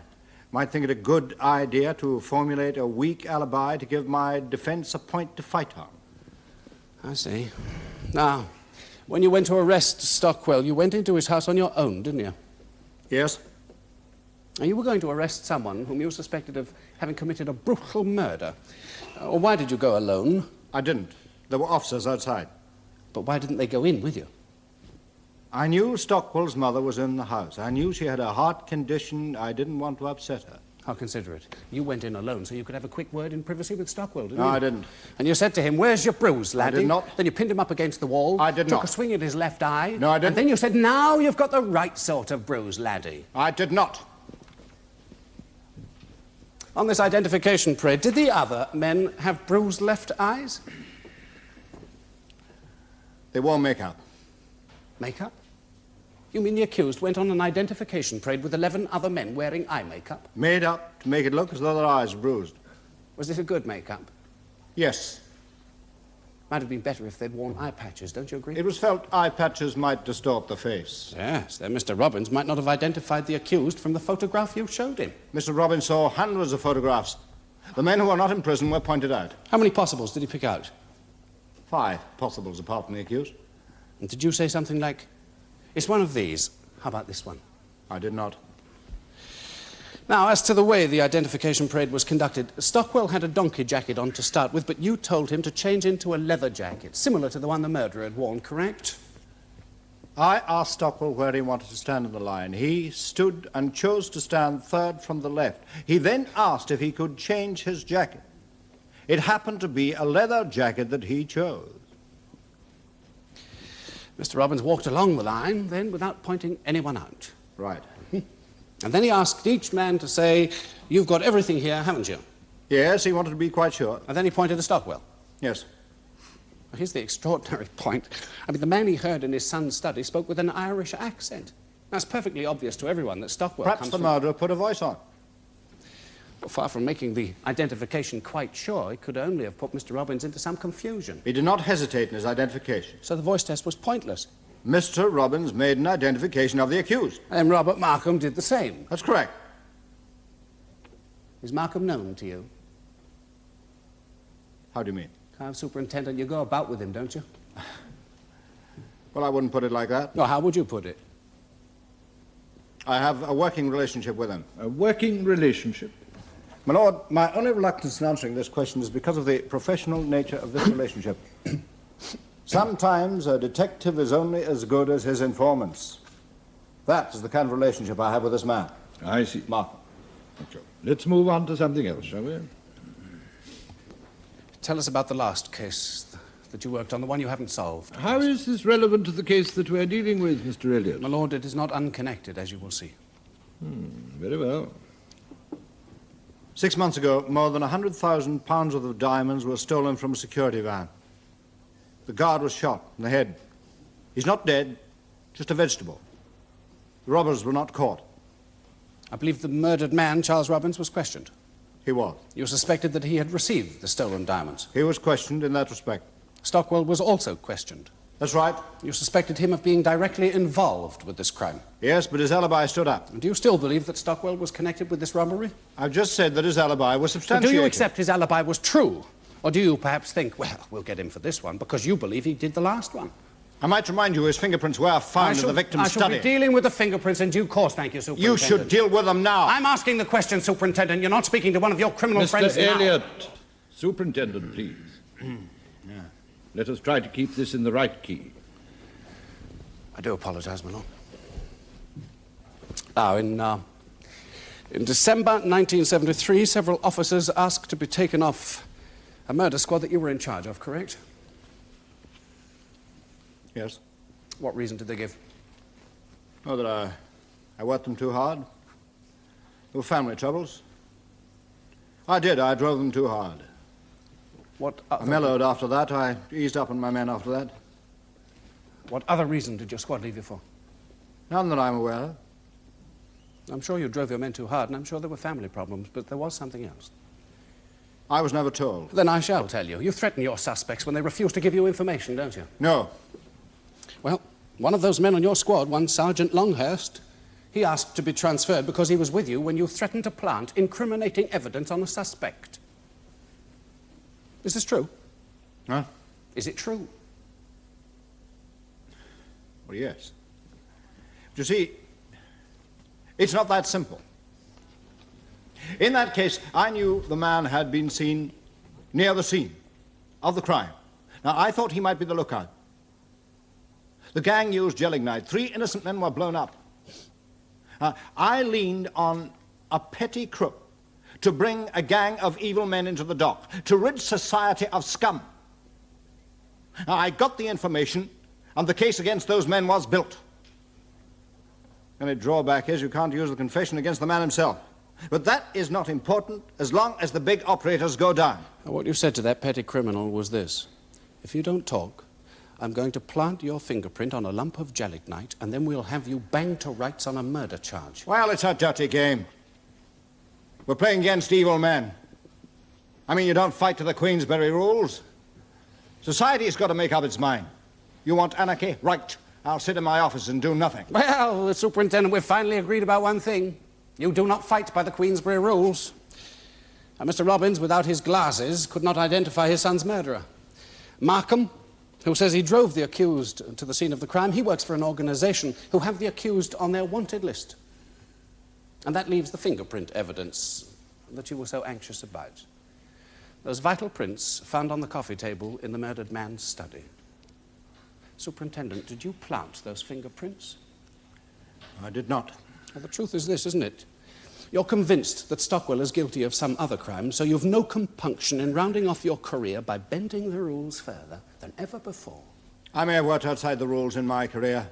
might think it a good idea to formulate a weak alibi to give my defense a point to fight on. I see. Now, when you went to arrest Stockwell, you went into his house on your own, didn't you? Yes. And you were going to arrest someone whom you suspected of having committed a brutal murder. Why did you go alone? I didn't. There were officers outside. But why didn't they go in with you? I knew Stockwell's mother was in the house. I knew she had a heart condition. I didn't want to upset her. How considerate. You went in alone so you could have a quick word in privacy with Stockwell, didn't you? No, I didn't. And you said to him, "Where's your bruise, laddie?" I did not. Then you pinned him up against the wall. I did not. Took a swing at his left eye. No, I didn't. And then you said, "Now you've got the right sort of bruise, laddie." I did not. On this identification parade, did the other men have bruised left eyes? They wore makeup. Makeup? You mean the accused went on an identification parade with 11 other men wearing eye makeup? Made up to make it look as though their eyes were bruised. Was it a good makeup? Yes. Might have been better if they'd worn eye patches, don't you agree? It was felt eye patches might distort the face. Yes, then Mr. Robbins might not have identified the accused from the photograph you showed him. Mr. Robbins saw hundreds of photographs. The men who were not in prison were pointed out. How many possibles did he pick out? 5 possibles apart from the accused. And did you say something like, "It's one of these. How about this one?" I did not. Now, as to the way the identification parade was conducted, Stockwell had a donkey jacket on to start with, but you told him to change into a leather jacket, similar to the one the murderer had worn, correct? I asked Stockwell where he wanted to stand in the line. He stood and chose to stand third from the left. He then asked if he could change his jacket. It happened to be a leather jacket that he chose. Mr. Robbins walked along the line, then, without pointing anyone out. Right. And then he asked each man to say, "You've got everything here, haven't you?" Yes, he wanted to be quite sure. And then he pointed to Stockwell. Yes. Well, here's the extraordinary point. I mean, the man he heard in his son's study spoke with an Irish accent. That's perfectly obvious to everyone that Stockwell Perhaps comes the from... murderer put a voice on. Well, far from making the identification quite sure, he could only have put Mr. Robbins into some confusion. He did not hesitate in his identification. So the voice test was pointless. Mr. Robbins made an identification of the accused. And Robert Markham did the same. That's correct. Is Markham known to you? How do you mean? Kind of superintendent, you go about with him, don't you? Well, I wouldn't put it like that. No, how would you put it? I have a working relationship with him. A working relationship? My lord, my only reluctance in answering this question is because of the professional nature of this relationship. Sometimes a detective is only as good as his informants. That is the kind of relationship I have with this man. I see. Markham. Okay. Let's move on to something else, shall we? Tell us about the last case that you worked on, the one you haven't solved. How is this relevant to the case that we're dealing with, Mr. Elliot? My lord, it is not unconnected, as you will see. Very well. 6 months ago, more than £100,000 worth of diamonds were stolen from a security van. The guard was shot in the head. He's not dead, just a vegetable. The robbers were not caught. I believe the murdered man, Charles Robbins, was questioned. He was. You suspected that he had received the stolen diamonds. He was questioned in that respect. Stockwell was also questioned. That's right. You suspected him of being directly involved with this crime. Yes, but his alibi stood up. And do you still believe that Stockwell was connected with this robbery? I've just said that his alibi was But substantiated. do you accept his alibi was true? Or do you perhaps think, well, we'll get him for this one because you believe he did the last one? I might remind you his fingerprints were found in the victim's I shall study. be dealing with the fingerprints in due course, thank you, Superintendent. You should deal with them now. I'm asking the question, Superintendent. You're not speaking to one of your criminal friends Mr. now. Elliot, Superintendent, please. Let us try to keep this in the right key. I do apologize, my lord. Now, in December 1973, several officers asked to be taken off A murder squad that you were in charge of, correct? Yes. What reason did they give? Oh, that I worked them too hard. There were family troubles. I did. I drove them too hard. I mellowed after that. I eased up on my men after that. What other reason did your squad leave you for? None that I'm aware of. I'm sure you drove your men too hard, and I'm sure there were family problems, but there was something else. I was never told. Then I shall tell you. You threaten your suspects when they refuse to give you information, don't you? No. Well, one of those men on your squad, one Sergeant Longhurst, he asked to be transferred because he was with you when you threatened to plant incriminating evidence on a suspect. Is this true? Huh? Is it true? Well, yes. But you see, it's not that simple. In that case, I knew the man had been seen near the scene of the crime. Now, I thought he might be the lookout. The gang used gelignite. 3 innocent men were blown up. I leaned on a petty crook to bring a gang of evil men into the dock, to rid society of scum. Now, I got the information, and the case against those men was built. The only drawback is you can't use the confession against the man himself. But that is not important as long as the big operators go down. What you said to that petty criminal was this: if you don't talk, I'm going to plant your fingerprint on a lump of gelignite, and then we'll have you banged to rights on a murder charge. Well, it's a dirty game. We're playing against evil men. I mean, you don't fight to the Queensberry rules. Society's got to make up its mind. You want anarchy? Right. I'll sit in my office and do nothing. Well, Superintendent, we've finally agreed about one thing. You do not fight by the Queensberry rules. Now, Mr. Robbins, without his glasses, could not identify his son's murderer. Markham, who says he drove the accused to the scene of the crime, he works for an organisation who have the accused on their wanted list. And that leaves the fingerprint evidence that you were so anxious about. Those vital prints found on the coffee table in the murdered man's study. Superintendent, did you plant those fingerprints? I did not. Well, the truth is this, isn't it? You're convinced that Stockwell is guilty of some other crime, so you've no compunction in rounding off your career by bending the rules further than ever before. I may have worked outside the rules in my career.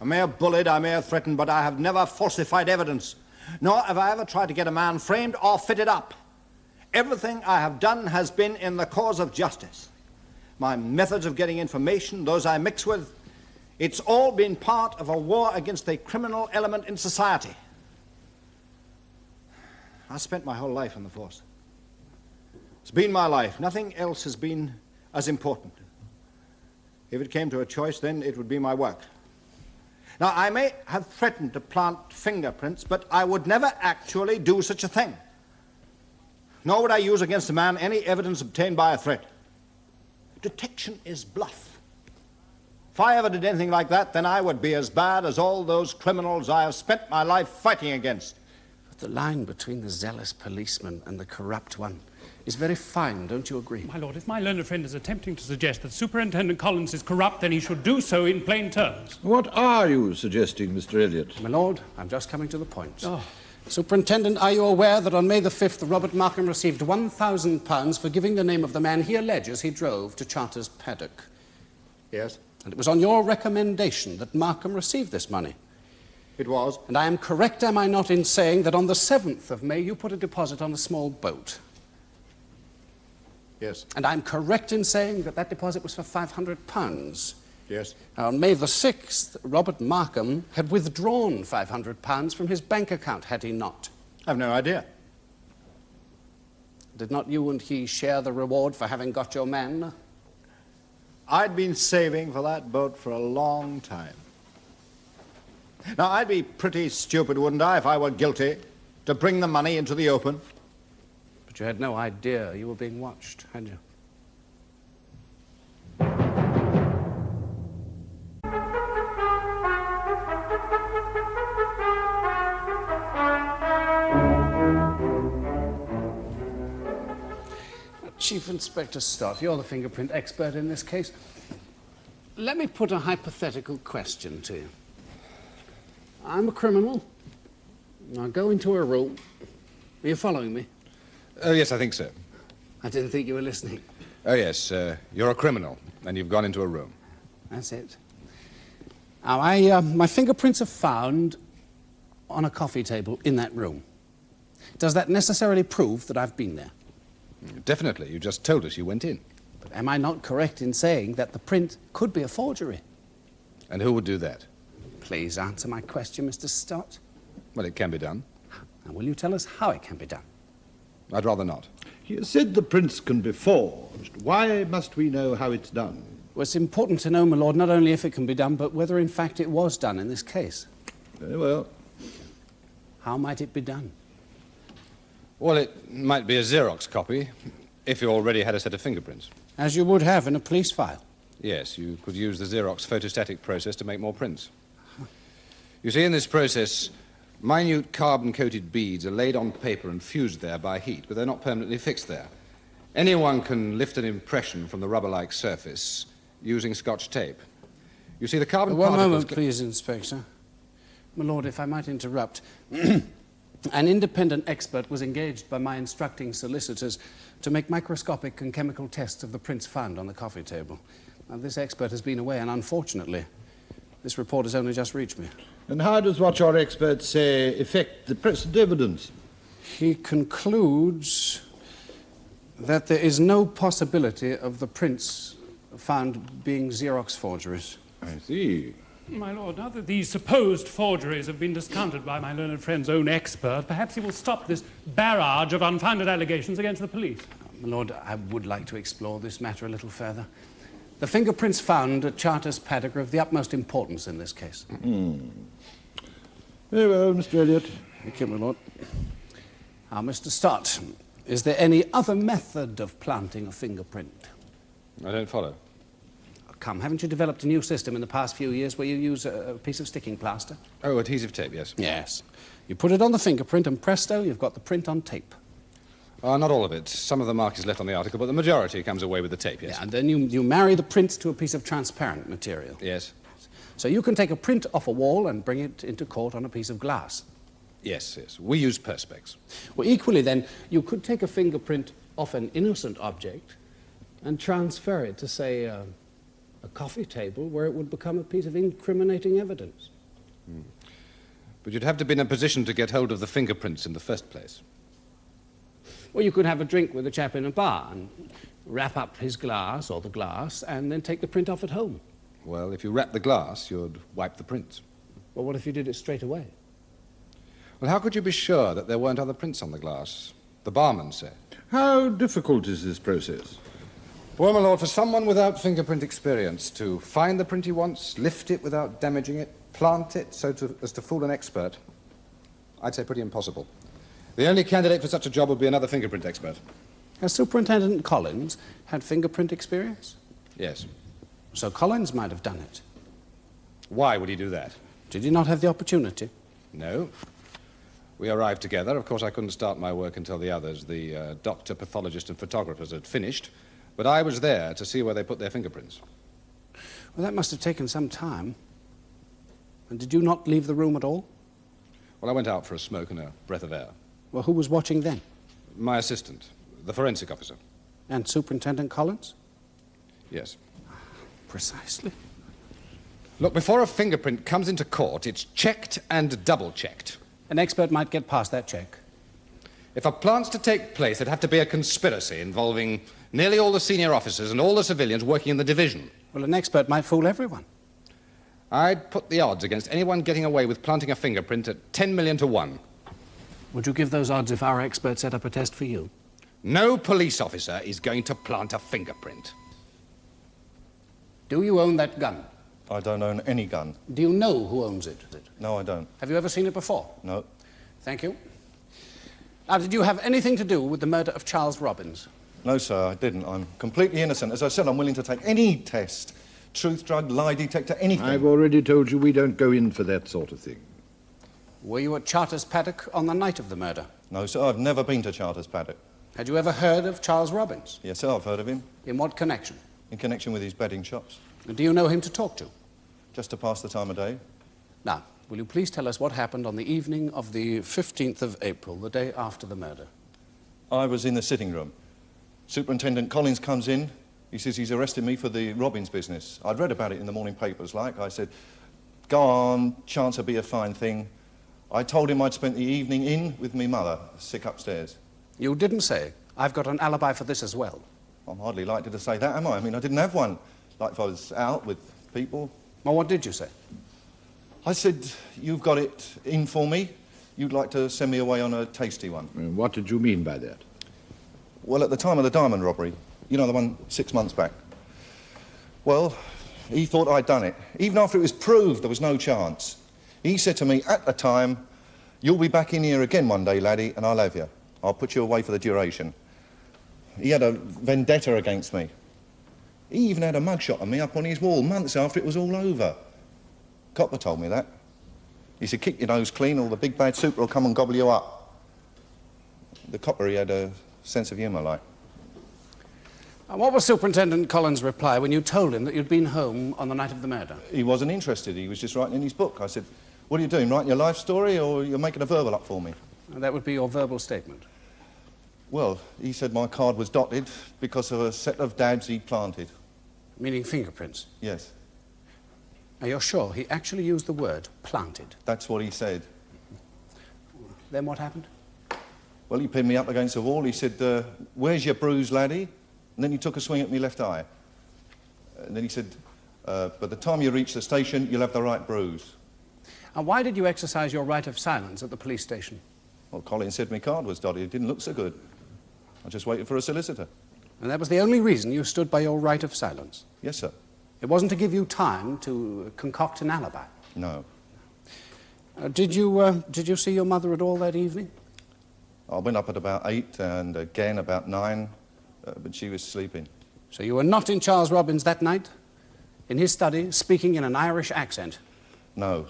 I may have bullied, I may have threatened, but I have never falsified evidence. Nor have I ever tried to get a man framed or fitted up. Everything I have done has been in the cause of justice. My methods of getting information, those I mix with, it's all been part of a war against the criminal element in society. I spent my whole life on the force. It's been my life. Nothing else has been as important. If it came to a choice, then it would be my work. Now, I may have threatened to plant fingerprints, but I would never actually do such a thing. Nor would I use against a man any evidence obtained by a threat. Detection is bluff. If I ever did anything like that, then I would be as bad as all those criminals I have spent my life fighting against. But the line between the zealous policeman and the corrupt one is very fine, don't you agree? My lord, if my learned friend is attempting to suggest that Superintendent Collins is corrupt, then he should do so in plain terms. What are you suggesting, Mr. Elliot? My lord, I'm just coming to the point. Superintendent, are you aware that on May the 5th, Robert Markham received £1,000 for giving the name of the man he alleges he drove to Charter's paddock? Yes. And it was on your recommendation that Markham received this money? It was. And I am correct, am I not, in saying that on the 7th of May you put a deposit on a small boat? Yes. And I'm correct in saying that that deposit was for £500? Yes. Now, on May the 6th, Robert Markham had withdrawn £500 from his bank account, had he not? I've no idea. Did not you and he share the reward for having got your man? I'd been saving for that boat for a long time. Now, I'd be pretty stupid, wouldn't I, if I were guilty, to bring the money into the open? But you had no idea you were being watched, had you? Chief Inspector Stott, you're the fingerprint expert in this case. Let me put a hypothetical question to you. I'm a criminal. I go into a room. Are you following me? Yes, I think so. I didn't think you were listening. Oh, yes. You're a criminal, and you've gone into a room. That's it. Now, my fingerprints are found on a coffee table in that room. Does that necessarily prove that I've been there? Definitely. You just told us you went in. But am I not correct in saying that the print could be a forgery? And who would do that? Please answer my question, Mr. Stott. Well, it can be done. Now, will you tell us how it can be done? I'd rather not. You said the prints can be forged. Why must we know how it's done? Well, it's important to know, my lord, not only if it can be done, but whether in fact it was done in this case. Very well. How might it be done? Well, it might be a Xerox copy, if you already had a set of fingerprints. As you would have in a police file. Yes, you could use the Xerox photostatic process to make more prints. You see, in this process, minute carbon-coated beads are laid on paper and fused there by heat, but they're not permanently fixed there. Anyone can lift an impression from the rubber-like surface using Scotch tape. You see, the carbon One particles... moment, please, Inspector. My lord, if I might interrupt. An independent expert was engaged by my instructing solicitors to make microscopic and chemical tests of the prints found on the coffee table. Now, this expert has been away, and unfortunately, this report has only just reached me. And how does what your experts say affect the present evidence? He concludes that there is no possibility of the prints found being Xerox forgeries. I see. My lord, now that these supposed forgeries have been discounted by my learned friend's own expert, perhaps he will stop this barrage of unfounded allegations against the police. My lord, I would like to explore this matter a little further. The fingerprints found at Charters Paddock are of the utmost importance in this case. Very well, Mr. Elliot. Thank you, my lord. Now, Mr. Stott, is there any other method of planting a fingerprint? I don't follow. Oh, come, haven't you developed a new system in the past few years where you use a piece of sticking plaster? Oh, adhesive tape, yes. Yes. You put it on the fingerprint and presto, you've got the print on tape. Not all of it. Some of the mark is left on the article, but the majority comes away with the tape, yes. Yeah, and then you marry the print to a piece of transparent material. Yes. So you can take a print off a wall and bring it into court on a piece of glass. Yes, yes. We use perspex. Well, equally then, you could take a fingerprint off an innocent object and transfer it to, say, a coffee table where it would become a piece of incriminating evidence. But you'd have to be in a position to get hold of the fingerprints in the first place. Well, you could have a drink with a chap in a bar and wrap up his glass or the glass and then take the print off at home. Well, if you wrap the glass, you'd wipe the prints. Well, what if you did it straight away? Well, how could you be sure that there weren't other prints on the glass? The barman said. How difficult is this process? Well, my lord, for someone without fingerprint experience to find the print he wants, lift it without damaging it, plant it as to fool an expert, I'd say pretty impossible. The only candidate for such a job would be another fingerprint expert. Has Superintendent Collins had fingerprint experience? Yes. So Collins might have done it. Why would he do that? Did he not have the opportunity? No. We arrived together. Of course, I couldn't start my work until the others, the doctor, pathologist, and photographers had finished. But I was there to see where they put their fingerprints. Well, that must have taken some time. And did you not leave the room at all? Well, I went out for a smoke and a breath of air. Well, who was watching then? My assistant, the forensic officer. And Superintendent Collins? Yes. Precisely. Look, before a fingerprint comes into court, it's checked and double-checked. An expert might get past that check. If a plant's to take place, it'd have to be a conspiracy involving nearly all the senior officers and all the civilians working in the division. Well, an expert might fool everyone. I'd put the odds against anyone getting away with planting a fingerprint at 10 million to 1. Would you give those odds if our expert set up a test for you? No police officer is going to plant a fingerprint. Do you own that gun? I don't own any gun. Do you know who owns it? No, I don't. Have you ever seen it before? No. Thank you. Now, did you have anything to do with the murder of Charles Robbins? No, sir, I didn't. I'm completely innocent. As I said, I'm willing to take any test. Truth, drug, lie detector, anything. I've already told you we don't go in for that sort of thing. Were you at Charters Paddock on the night of the murder? No, sir, I've never been to Charters Paddock. Had you ever heard of Charles Robbins? Yes, sir, I've heard of him. In what connection? In connection with his bedding shops. And do you know him to talk to? Just to pass the time of day. Now, will you please tell us what happened on the evening of the 15th of April, the day after the murder? I was in the sitting room. Superintendent Collins comes in. He says he's arrested me for the Robbins business. I'd read about it in the morning papers, like. I said, go on, chance will be a fine thing. I told him I'd spent the evening in with me mother, sick upstairs. You didn't say, I've got an alibi for this as well. I'm hardly likely to say that, am I? I mean, I didn't have one. Like if I was out with people. Well, what did you say? I said, you've got it in for me. You'd like to send me away on a tasty one. And what did you mean by that? Well, at the time of the diamond robbery, you know, the one 6 months back. Well, he thought I'd done it. Even after it was proved there was no chance. He said to me at the time, you'll be back in here again one day, laddie, and I'll have you. I'll put you away for the duration. He had a vendetta against me. He even had a mugshot of me up on his wall months after it was all over. Copper told me that. He said, keep your nose clean or the big bad super will come and gobble you up. The copper, he had a sense of humour, like. And what was Superintendent Collins' reply when you told him that you'd been home on the night of the murder? He wasn't interested. He was just writing in his book. I said, what are you doing, writing your life story or you're making a verbal up for me? And that would be your verbal statement. Well, he said my card was dotted because of a set of dabs he'd planted. Meaning fingerprints? Yes. Are you sure he actually used the word planted? That's what he said. Then what happened? Well, he pinned me up against the wall. He said, where's your bruise, laddie? And then he took a swing at me left eye. And then he said, by the time you reach the station, you'll have the right bruise. And why did you exercise your right of silence at the police station? Well, Colin said my card was dotted. It didn't look so good. I just waited for a solicitor. And that was the only reason you stood by your right of silence? Yes, sir. It wasn't to give you time to concoct an alibi? No. Did you see your mother at all that evening? I went up at about 8 and again about 9, but she was sleeping. So you were not in Charles Robbins that night? In his study, speaking in an Irish accent? No.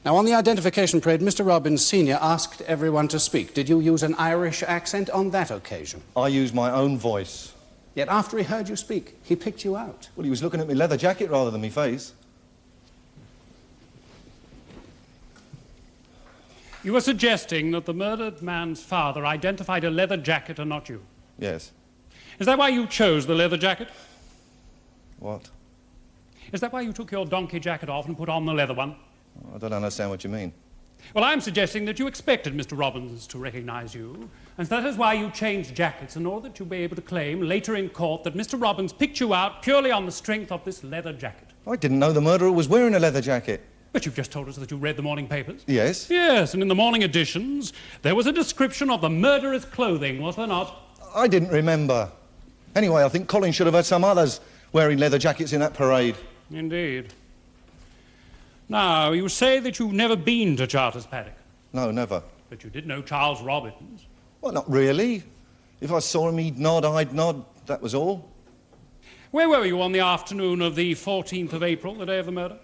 Now, on the identification parade, Mr. Robbins Sr. asked everyone to speak. Did you use an Irish accent on that occasion? I used my own voice. Yet after he heard you speak, he picked you out. Well, he was looking at my leather jacket rather than my face. You are suggesting that the murdered man's father identified a leather jacket and not you? Yes. Is that why you chose the leather jacket? What? Is that why you took your donkey jacket off and put on the leather one? I don't understand what you mean. Well, I'm suggesting that you expected Mr. Robbins to recognize you, and that is why you changed jackets, in order that you'll be able to claim later in court that Mr. Robbins picked you out purely on the strength of this leather jacket. I didn't know the murderer was wearing a leather jacket. But you've just told us that you read the morning papers. Yes. Yes, and in the morning editions, there was a description of the murderer's clothing, was there not? I didn't remember. Anyway, I think Colin should have had some others wearing leather jackets in that parade. Indeed. Now, you say that you've never been to Charters Paddock. No, never. But you did know Charles Robbins. Well, not really. If I saw him, he'd nod, I'd nod. That was all. Where were you on the afternoon of the 14th of April, the day of the murder?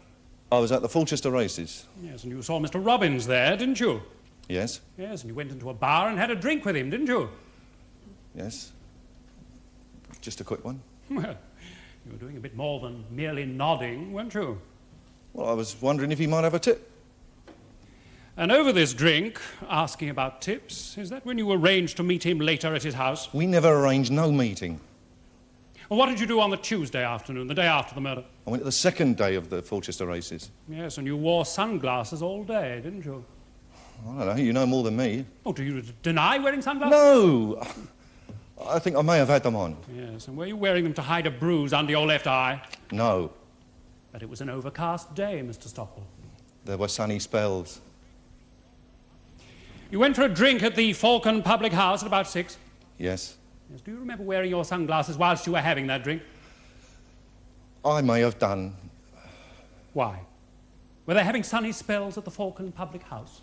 I was at the Fulchester races. Yes, and you saw Mr. Robbins there, didn't you? Yes. Yes, and you went into a bar and had a drink with him, didn't you? Yes. Just a quick one. Well, you were doing a bit more than merely nodding, weren't you? Well, I was wondering if he might have a tip. And over this drink, asking about tips, is that when you arranged to meet him later at his house? We never arranged no meeting. Well, what did you do on the Tuesday afternoon, the day after the murder? I went to the second day of the Fulchester races. Yes, and you wore sunglasses all day, didn't you? I don't know, you know more than me. Oh, do you deny wearing sunglasses? No! I think I may have had them on. Yes, and were you wearing them to hide a bruise under your left eye? No. But it was an overcast day, Mr. Stockwell. There were sunny spells. You went for a drink at the Falcon Public House at about 6? Yes. Yes. Do you remember wearing your sunglasses whilst you were having that drink? I may have done. Why? Were they having sunny spells at the Falcon Public House?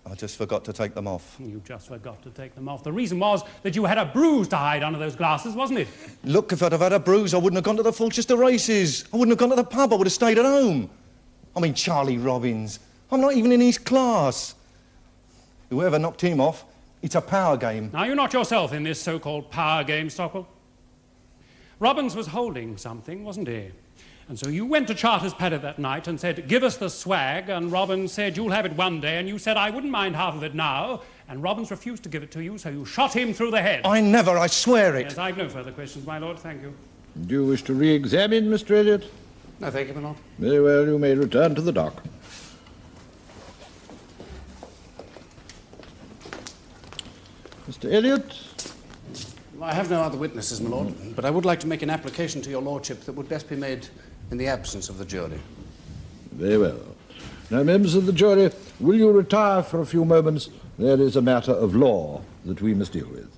I just forgot to take them off. You just forgot to take them off. The reason was that you had a bruise to hide under those glasses, wasn't it? Look, if I'd have had a bruise, I wouldn't have gone to the Fulchester races. I wouldn't have gone to the pub. I would have stayed at home. I mean, Charlie Robbins. I'm not even in his class. Whoever knocked him off, it's a power game. Now, you're not yourself in this so-called power game, Stockwell. Robbins was holding something, wasn't he? And so you went to Charters Paddock that night and said, give us the swag, and Robbins said, you'll have it one day, and you said, I wouldn't mind half of it now, and Robbins refused to give it to you, so you shot him through the head. I never, I swear it. Yes, I've no further questions, my lord, thank you. Do you wish to re-examine, Mr. Elliot? No, thank you, my lord. Very well, you may return to the dock. Mr. Elliot? I have no other witnesses, my lord, but I would like to make an application to your lordship that would best be made in the absence of the jury. Very well. Now, members of the jury, will you retire for a few moments? There is a matter of law that we must deal with.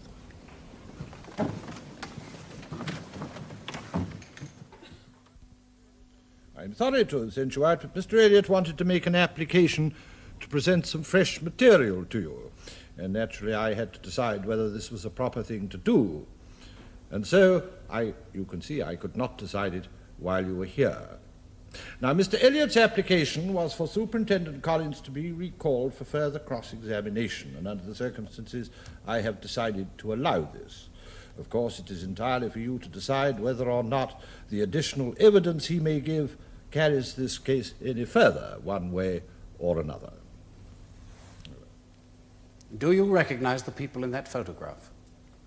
I'm sorry to accentuate, but Mr. Elliot wanted to make an application to present some fresh material to you. And naturally I had to decide whether this was a proper thing to do. And so, you can see I could not decide it while you were here. Now, Mr. Elliot's application was for Superintendent Collins to be recalled for further cross-examination, and under the circumstances I have decided to allow this. Of course, it is entirely for you to decide whether or not the additional evidence he may give carries this case any further, one way or another. Do you recognize the people in that photograph?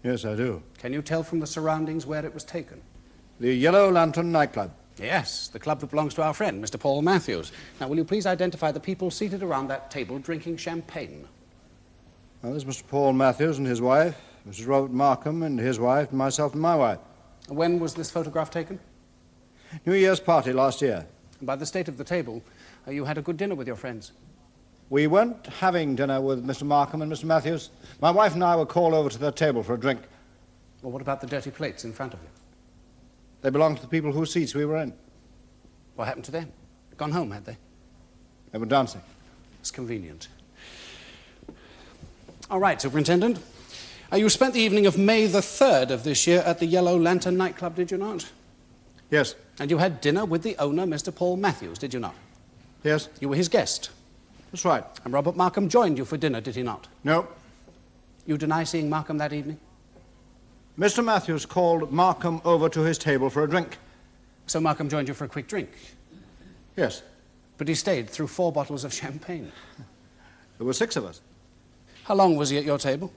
Yes, I do. Can you tell from the surroundings where it was taken? The Yellow Lantern nightclub. Yes, the club that belongs to our friend, Mr. Paul Matthews. Now, will you please identify the people seated around that table drinking champagne? Well, there's Mr. Paul Matthews and his wife, Mrs. Robert Markham and his wife, and myself and my wife. When was this photograph taken? New Year's party last year. By the state of the table, you had a good dinner with your friends. We weren't having dinner with Mr. Markham and Mr. Matthews. My wife and I were called over to their table for a drink. Well, what about the dirty plates in front of you? They belonged to the people whose seats we were in. What happened to them? Gone home, had they? They were dancing. It's convenient. All right, Superintendent. You spent the evening of May the 3rd of this year at the Yellow Lantern nightclub, did you not? Yes. And you had dinner with the owner, Mr. Paul Matthews, did you not? Yes. You were his guest. That's right. And Robert Markham joined you for dinner, did he not? No. You deny seeing Markham that evening? Mr. Matthews called Markham over to his table for a drink. So Markham joined you for a quick drink? Yes. But he stayed through 4 bottles of champagne. There were 6 of us. How long was he at your table?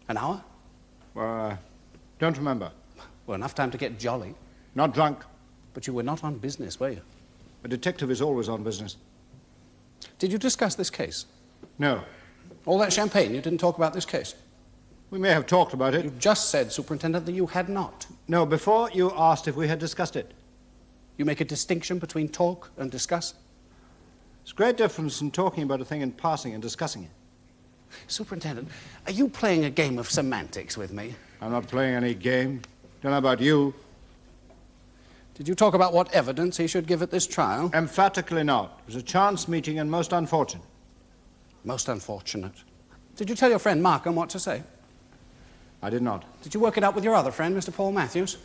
An hour? Well, I don't remember. Well, enough time to get jolly. Not drunk. But you were not on business, were you? A detective is always on business. Did you discuss this case? No. All that champagne, you didn't talk about this case? We may have talked about it. You just said, Superintendent, that you had not. No, before you asked if we had discussed it. You make a distinction between talk and discuss? There's a great difference in talking about a thing in passing and discussing it. Superintendent, are you playing a game of semantics with me? I'm not playing any game. Don't know about you. Did you talk about what evidence he should give at this trial? Emphatically not. It was a chance meeting and most unfortunate. Most unfortunate. Did you tell your friend Markham what to say? I did not. Did you work it out with your other friend, Mr. Paul Matthews?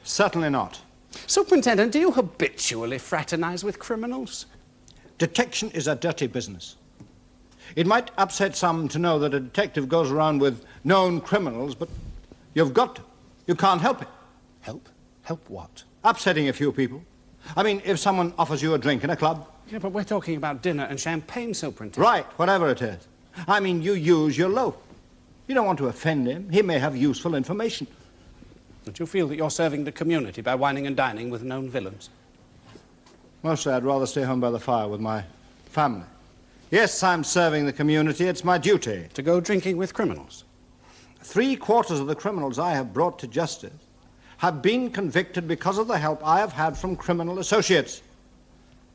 Certainly not. Superintendent, do you habitually fraternize with criminals? Detection is a dirty business. It might upset some to know that a detective goes around with known criminals, but you've got to. You can't help it. Help? Help what? Upsetting a few people. I mean, if someone offers you a drink in a club. Yeah, but we're talking about dinner and champagne, Superintendent. Right, whatever it is. I mean, you use your loaf. You don't want to offend him. He may have useful information. Don't you feel that you're serving the community by whining and dining with known villains? Mostly, I'd rather stay home by the fire with my family. Yes, I'm serving the community. It's my duty. To go drinking with criminals? 3/4 of the criminals I have brought to justice have been convicted because of the help I have had from criminal associates.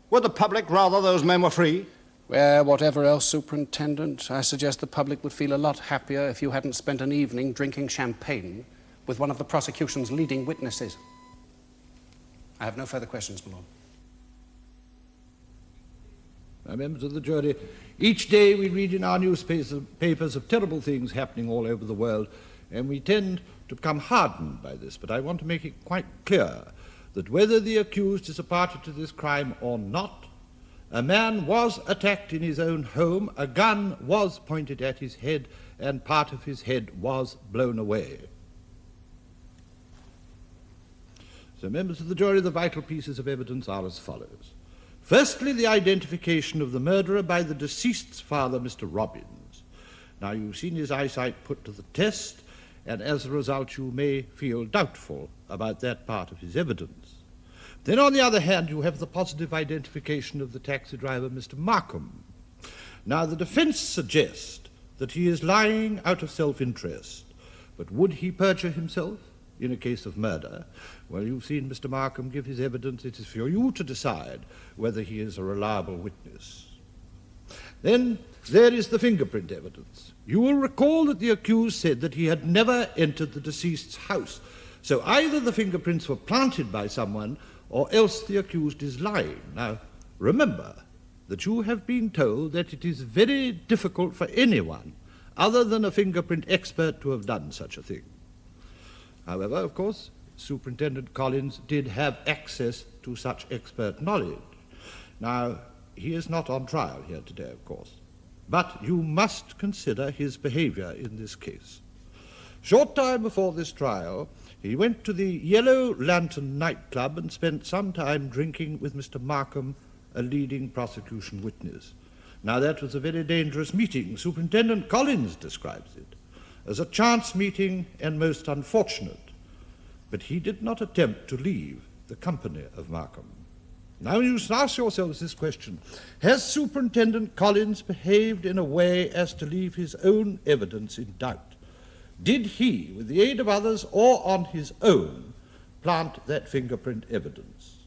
Would the public rather those men were free? Well, whatever else, Superintendent, I suggest the public would feel a lot happier if you hadn't spent an evening drinking champagne with one of the prosecution's leading witnesses. I have no further questions, my lord. Now, members of the jury, each day we read in our newspapers of terrible things happening all over the world, and we tend to become hardened by this, but I want to make it quite clear that whether the accused is a party to this crime or not, a man was attacked in his own home, a gun was pointed at his head, and part of his head was blown away. So, members of the jury, the vital pieces of evidence are as follows. Firstly, the identification of the murderer by the deceased's father, Mr. Robbins. Now, you've seen his eyesight put to the test, and as a result you may feel doubtful about that part of his evidence. Then, on the other hand, you have the positive identification of the taxi driver, Mr. Markham. Now, the defense suggests that he is lying out of self-interest, but would he perjure himself in a case of murder? Well, you've seen Mr. Markham give his evidence. It is for you to decide whether he is a reliable witness. Then there is the fingerprint evidence. You will recall that the accused said that he had never entered the deceased's house. So either the fingerprints were planted by someone, or else the accused is lying. Now, remember that you have been told that it is very difficult for anyone other than a fingerprint expert to have done such a thing. However, of course, Superintendent Collins did have access to such expert knowledge. Now, he is not on trial here today, of course, but you must consider his behavior in this case. Short time before this trial, he went to the Yellow Lantern nightclub and spent some time drinking with Mr. Markham, a leading prosecution witness. Now, that was a very dangerous meeting. Superintendent Collins describes it as a chance meeting and most unfortunate, but he did not attempt to leave the company of Markham. Now you ask yourselves this question: has Superintendent Collins behaved in a way as to leave his own evidence in doubt? Did he, with the aid of others or on his own, plant that fingerprint evidence?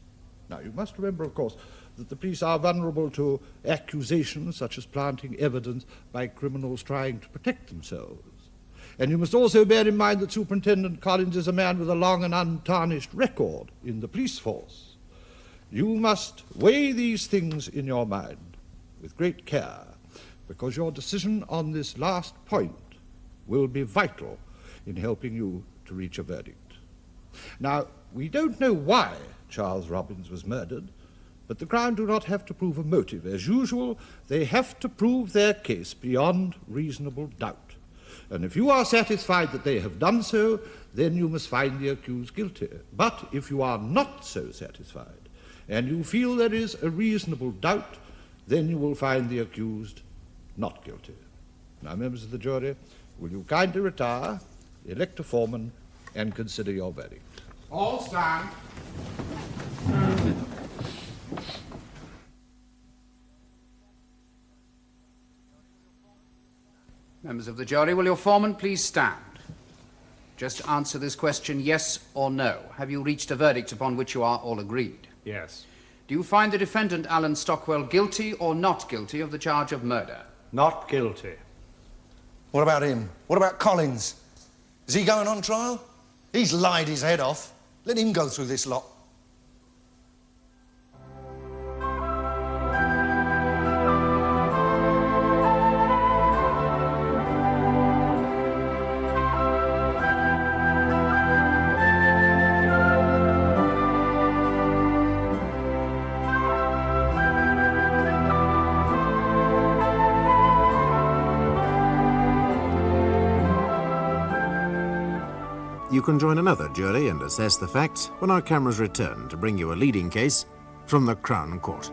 Now you must remember, of course, that the police are vulnerable to accusations such as planting evidence by criminals trying to protect themselves. And you must also bear in mind that Superintendent Collins is a man with a long and untarnished record in the police force. You must weigh these things in your mind with great care, because your decision on this last point will be vital in helping you to reach a verdict. Now, we don't know why Charles Robbins was murdered, but the Crown do not have to prove a motive. As usual, they have to prove their case beyond reasonable doubt. And if you are satisfied that they have done so, then you must find the accused guilty. But if you are not so satisfied, and you feel there is a reasonable doubt, then you will find the accused not guilty. Now, members of the jury, will you kindly retire, elect a foreman, and consider your verdict? All stand. Members of the jury, will your foreman please stand? Just answer this question, yes or no. Have you reached a verdict upon which you are all agreed? Yes. Do you find the defendant, Alan Stockwell, guilty or not guilty of the charge of murder? Not guilty. What about him? What about Collins? Is he going on trial? He's lied his head off. Let him go through this lot. You can join another jury and assess the facts when our cameras return to bring you a leading case from the Crown Court.